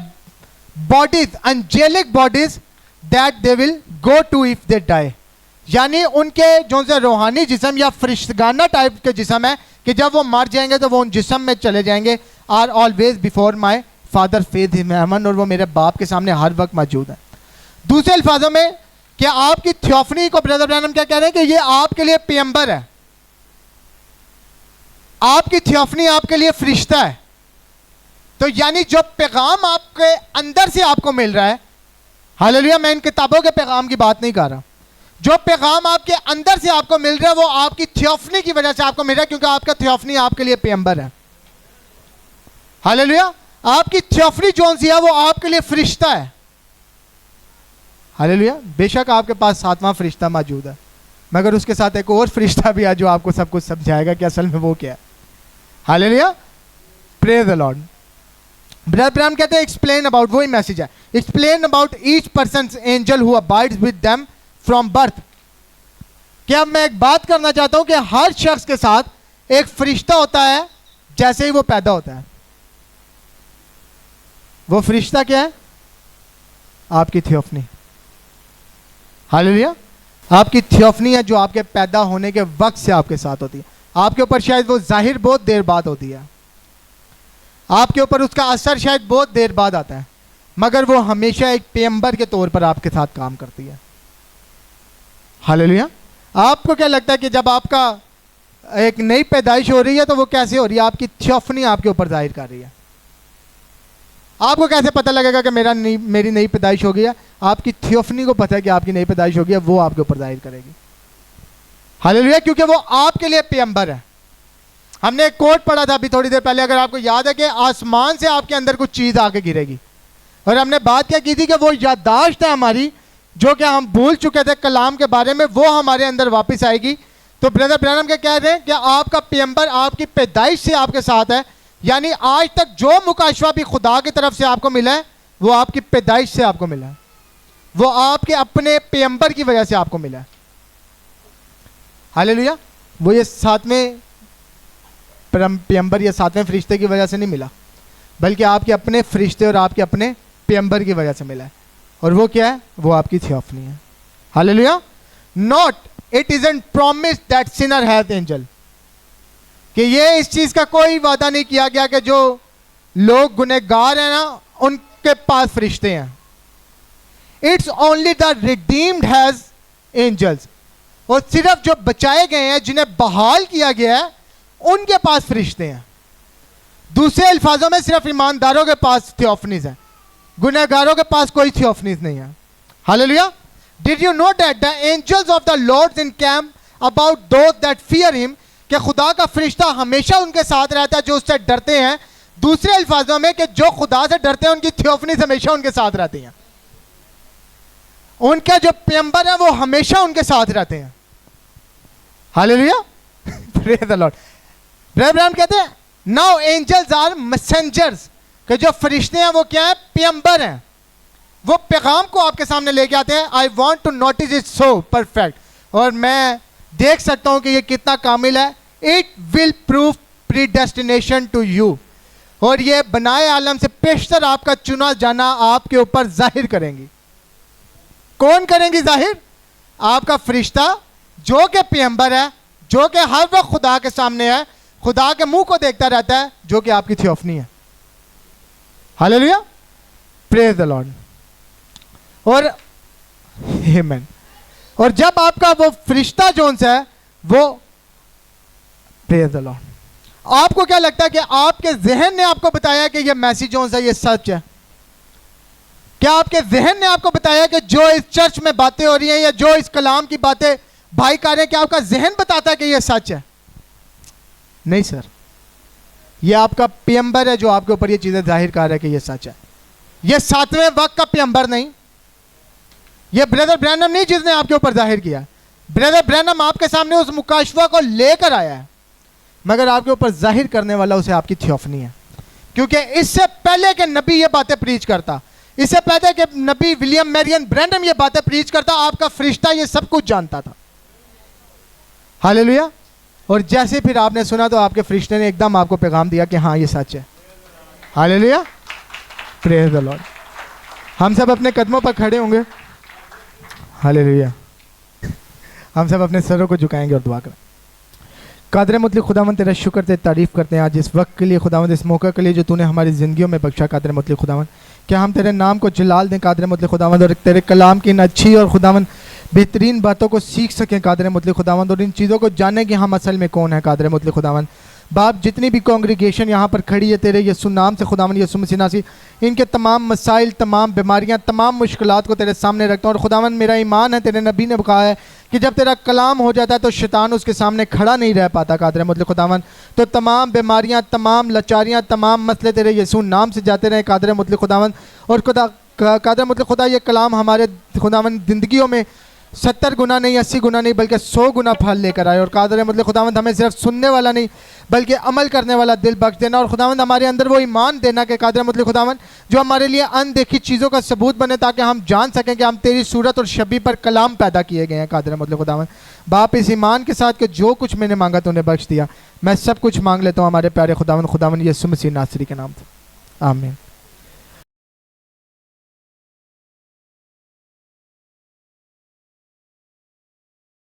bodies، angelic bodies that they will go to if they die، یعنی ان کے جو سے روحانی جسم یا فرشتگانہ ٹائپ کے جسم ہے کہ جب وہ مر جائیں گے تو وہ ان جسم میں چلے جائیں گے. Are always before my father faith in heaven, اور وہ میرے باپ کے سامنے ہر وقت موجود ہے. دوسرے الفاظوں میں کہ آپ کی تھیوفنی کو بردر برینم کیا کہہ رہے ہیں کہ یہ آپ کے لیے پیغمبر ہے، آپ کی تھیوفنی آپ کے لیے فرشتہ ہے. تو یعنی جو پیغام آپ کے اندر سے آپ کو مل رہا ہے، ہاللیلویا، میں ان کتابوں کے پیغام کی بات نہیں کر رہا، جو پیغام آپ کے اندر سے آپ کو مل رہا ہے وہ آپ کی تھیوفنی کی وجہ سے آپ کو مل رہا ہے, کیونکہ آپ کا تھیوفنی آپ کے لیے پیغمبر ہے. ہاللیلویا. آپ کی تھیوفنی جون سی ہے وہ آپ کے لیے فرشتہ ہے. ہاللیلویا. بے شک آپ کے پاس 7واں فرشتہ موجود ہے, مگر اس کے ساتھ ایک اور فرشتہ بھی ہے جو آپ کو سب کچھ سمجھائے گا کہ اصل میں وہ کیا ہے. ہاللیلویا. Praise the lord. Brother Branham کہتے ہیں ایکسپلین اباؤٹ, وہی میسج ہے, explain about each persons angel who abides with them from birth. کہ اب میں ایک بات کرنا چاہتا ہوں کہ ہر شخص کے ساتھ ایک فرشتہ ہوتا ہے جیسے ہی وہ پیدا ہوتا ہے. وہ فرشتہ کیا ہے؟ آپ کی تھیوفنی. ہاللیلویا. آپ کی تھیوفنی ہے جو آپ کے پیدا ہونے کے وقت سے آپ کے ساتھ ہوتی ہے. آپ کے اوپر شاید وہ ظاہر بہت دیر بعد ہوتی ہے, آپ کے اوپر اس کا اثر شاید بہت دیر بعد آتا ہے, مگر وہ ہمیشہ ایک پیغمبر کے طور پر آپ کے ساتھ کام کرتی ہے. ہاللیلویا. آپ کو کیا لگتا ہے کہ جب آپ کا ایک نئی پیدائش ہو رہی ہے تو وہ کیسے ہو رہی ہے؟ آپ کی تھیوفنی آپ کے اوپر ظاہر کر رہی ہے. آپ کو کیسے پتہ لگے گا کہ میری نئی پیدائش ہو گئی ہے؟ آپ کی تھیوفنی کو پتہ ہے کہ آپ کی نئی پیدائش ہو گئی ہے, وہ آپ کے اوپر ظاہر کرے گی. ہاللیلویا. کیونکہ وہ آپ کے لیے پیغمبر ہے. ہم نے ایک کوٹ پڑھا تھا ابھی تھوڑی دیر پہلے, اگر آپ کو یاد ہے, کہ آسمان سے آپ کے اندر کچھ چیز آ کے گرے گی, اور ہم نے بات کیا کی تھی کہ وہ یادداشت ہے ہماری جو کہ ہم بھول چکے تھے کلام کے بارے میں, وہ ہمارے اندر واپس آئے گی. تو برادر برانم کے کہہ رہے ہیں کہ آپ کا پیغمبر آپ کی پیدائش سے آپ کے ساتھ ہے, یعنی آج تک جو مکاشفہ بھی خدا کی طرف سے آپ کو ملا ہے وہ آپ کی پیدائش سے آپ کو ملا ہے, وہ آپ کے اپنے پیغمبر کی وجہ سے آپ کو ملا ہے. ہاللیلویا. وہ یہ 7ویں پیغمبر یا 7ویں فرشتے کی وجہ سے نہیں ملا, بلکہ آپ کے اپنے فرشتے اور آپ کے اپنے پیغمبر کی وجہ سے ملا ہے. اور وہ کیا ہے؟ وہ آپ کی تھیوفنی ہے. Hallelujah. Not it isn't promise that sinner has angel. کہ یہ اس چیز کا کوئی وعدہ نہیں کیا گیا کہ جو لوگ گنہگار ہیں نا ان کے پاس فرشتے ہیں. It's only the redeemed has angels. اور صرف جو بچائے گئے ہیں, جنہیں بحال کیا گیا ہے, ان کے پاس فرشتے ہیں. دوسرے الفاظوں میں صرف ایمانداروں کے پاس تھیوفنیز ہیں, گنہگاروں کے پاس کوئی تھیوفنیز نہیں ہے. Hallelujah. Did you know that the angels of the lord encamp about those that fear him. کہ خدا کا فرشتہ ہمیشہ ان کے ساتھ رہتا ہے جو اس سے ڈرتے ہیں. دوسرے الفاظوں میں کہ جو خدا سے ڈرتے ہیں ان کی تھیوفنیز ہمیشہ ان کے ساتھ رہتی ہیں, ان کے جو پیغمبر ہیں وہ ہمیشہ ان کے ساتھ رہتے ہیں. Hallelujah. Praise the lord. Brother Branham کہتے ہیں ناؤ اینجلز آر میسنجرز. کہ جو فرشتے ہیں وہ کیا ہیں؟ پیغمبر ہیں. وہ پیغام کو آپ کے سامنے لے کے آتے ہیں. I want to notice it so perfect. اور میں دیکھ سکتا ہوں کہ یہ کتنا کامل ہے. It will prove predestination to you. اور یہ بنائے عالم سے پیشتر آپ کا چنا جانا آپ کے اوپر ظاہر کریں گی. کون کریں گی ظاہر؟ آپ کا فرشتہ جو کہ پیغمبر ہے, جو کہ ہر وقت خدا کے سامنے ہے, خدا کے منہ کو دیکھتا رہتا ہے, جو کہ آپ کی تھیوفنی ہے. ہاللیلویا. Praise the lord. اور آمین. اور جب آپ کا وہ فرشتہ جون سا ہے وہ, پریز دی لارڈ, آپ کو کیا لگتا ہے کہ آپ کے ذہن نے آپ کو بتایا کہ یہ میسیج جون سا یہ سچ ہے؟ کیا آپ کے ذہن نے آپ کو بتایا کہ جو اس چرچ میں باتیں ہو رہی ہیں یا جو اس کلام کی باتیں بھائی کر رہے ہیں, کیا آپ کا ذہن بتاتا ہے کہ یہ سچ ہے؟ نہیں سر. یہ آپ کا پیغمبر ہے جو آپ کے اوپر یہ چیزیں ظاہر کر رہا ہے کہ یہ سچ ہے. یہ 7ویں وقت کا پیغمبر نہیں, یہ برادر برانم نہیں جس نے آپ کے اوپر ظاہر کیا. برادر برانم آپ کے سامنے اس مکاشفہ کو لے کر آیا ہے, مگر آپ کے اوپر ظاہر کرنے والا اسے آپ کی تھیوفنی ہے. کیونکہ اس سے پہلے کہ نبی یہ باتیں پریچ کرتا, اس سے پہلے کہ نبی ولیم میرین برینڈم یہ باتیں پریچ کرتا, آپ کا فرشتہ یہ سب کچھ جانتا تھا. ہاللیلویا. اور جیسے پھر آپ نے سنا تو آپ کے فرشتے نے ایک دم آپ کو پیغام دیا کہ ہاں یہ سچ ہے. ہاللیلویا. Praise the lord. ہم سب اپنے قدموں پر کھڑے ہوں گے. ہاللیلویا. ہم سب اپنے سروں کو جھکائیں گے اور دعا کریں. قادر مطلق خداوند تیرا شکر تے تعریف کرتے ہیں آج اس وقت کے لیے خداوند, اس موقع کے لیے جو تو نے ہماری زندگیوں میں بخشا. قادر مطلق خداوند کیا ہم تیرے نام کو جلال دیں قادر مطلق خداوند, اور تیرے کلام کی ان اچھی اور خداوند بہترین باتوں کو سیکھ سکیں قادر مطلق خداوند, اور ان چیزوں کو جانیں کہ ہم اصل میں کون ہیں قادر مطلق خداوند. باپ جتنی بھی کانگریگیشن یہاں پر کھڑی ہے تیرے یسوع نام سے خداوند یسوع مسیح ناصری، ان کے تمام مسائل، تمام بیماریاں، تمام مشکلات کو تیرے سامنے رکھتا ہوں، اور خداوند میرا ایمان ہے، تیرے نبی نے کہا ہے کہ جب تیرا کلام ہو جاتا ہے تو شیطان اس کے سامنے کھڑا نہیں رہ پاتا قادر مطلق خداوند۔ تو تمام بیماریاں، تمام لاچاریاں، تمام مسئلے تیرے یسوع نام سے جاتے رہیں قادر مطلق خداوند، اور قادر مطلق خدا یہ کلام ہمارے خداوند زندگیوں میں 70 گنا نہیں، 80 گنا نہیں، بلکہ 100 گنا پھل لے کر آئے، اور قادر مطلق خداوند ہمیں صرف سننے والا نہیں بلکہ عمل کرنے والا دل بخش دینا، اور خداوند ہمارے اندر وہ ایمان دینا کہ قادر مطلق خداوند جو ہمارے لیے ان دیکھی چیزوں کا ثبوت بنے، تاکہ ہم جان سکیں کہ ہم تیری صورت اور شبیہ پر کلام پیدا کیے گئے ہیں قادر مطلق خداوند۔ باپ اس ایمان کے ساتھ کہ جو کچھ میں نے مانگا تو نے بخش دیا، میں سب کچھ مانگ لیتا ہوں ہمارے پیارے خداوند یسوع مسیح ناصری کے نام سے، آمین۔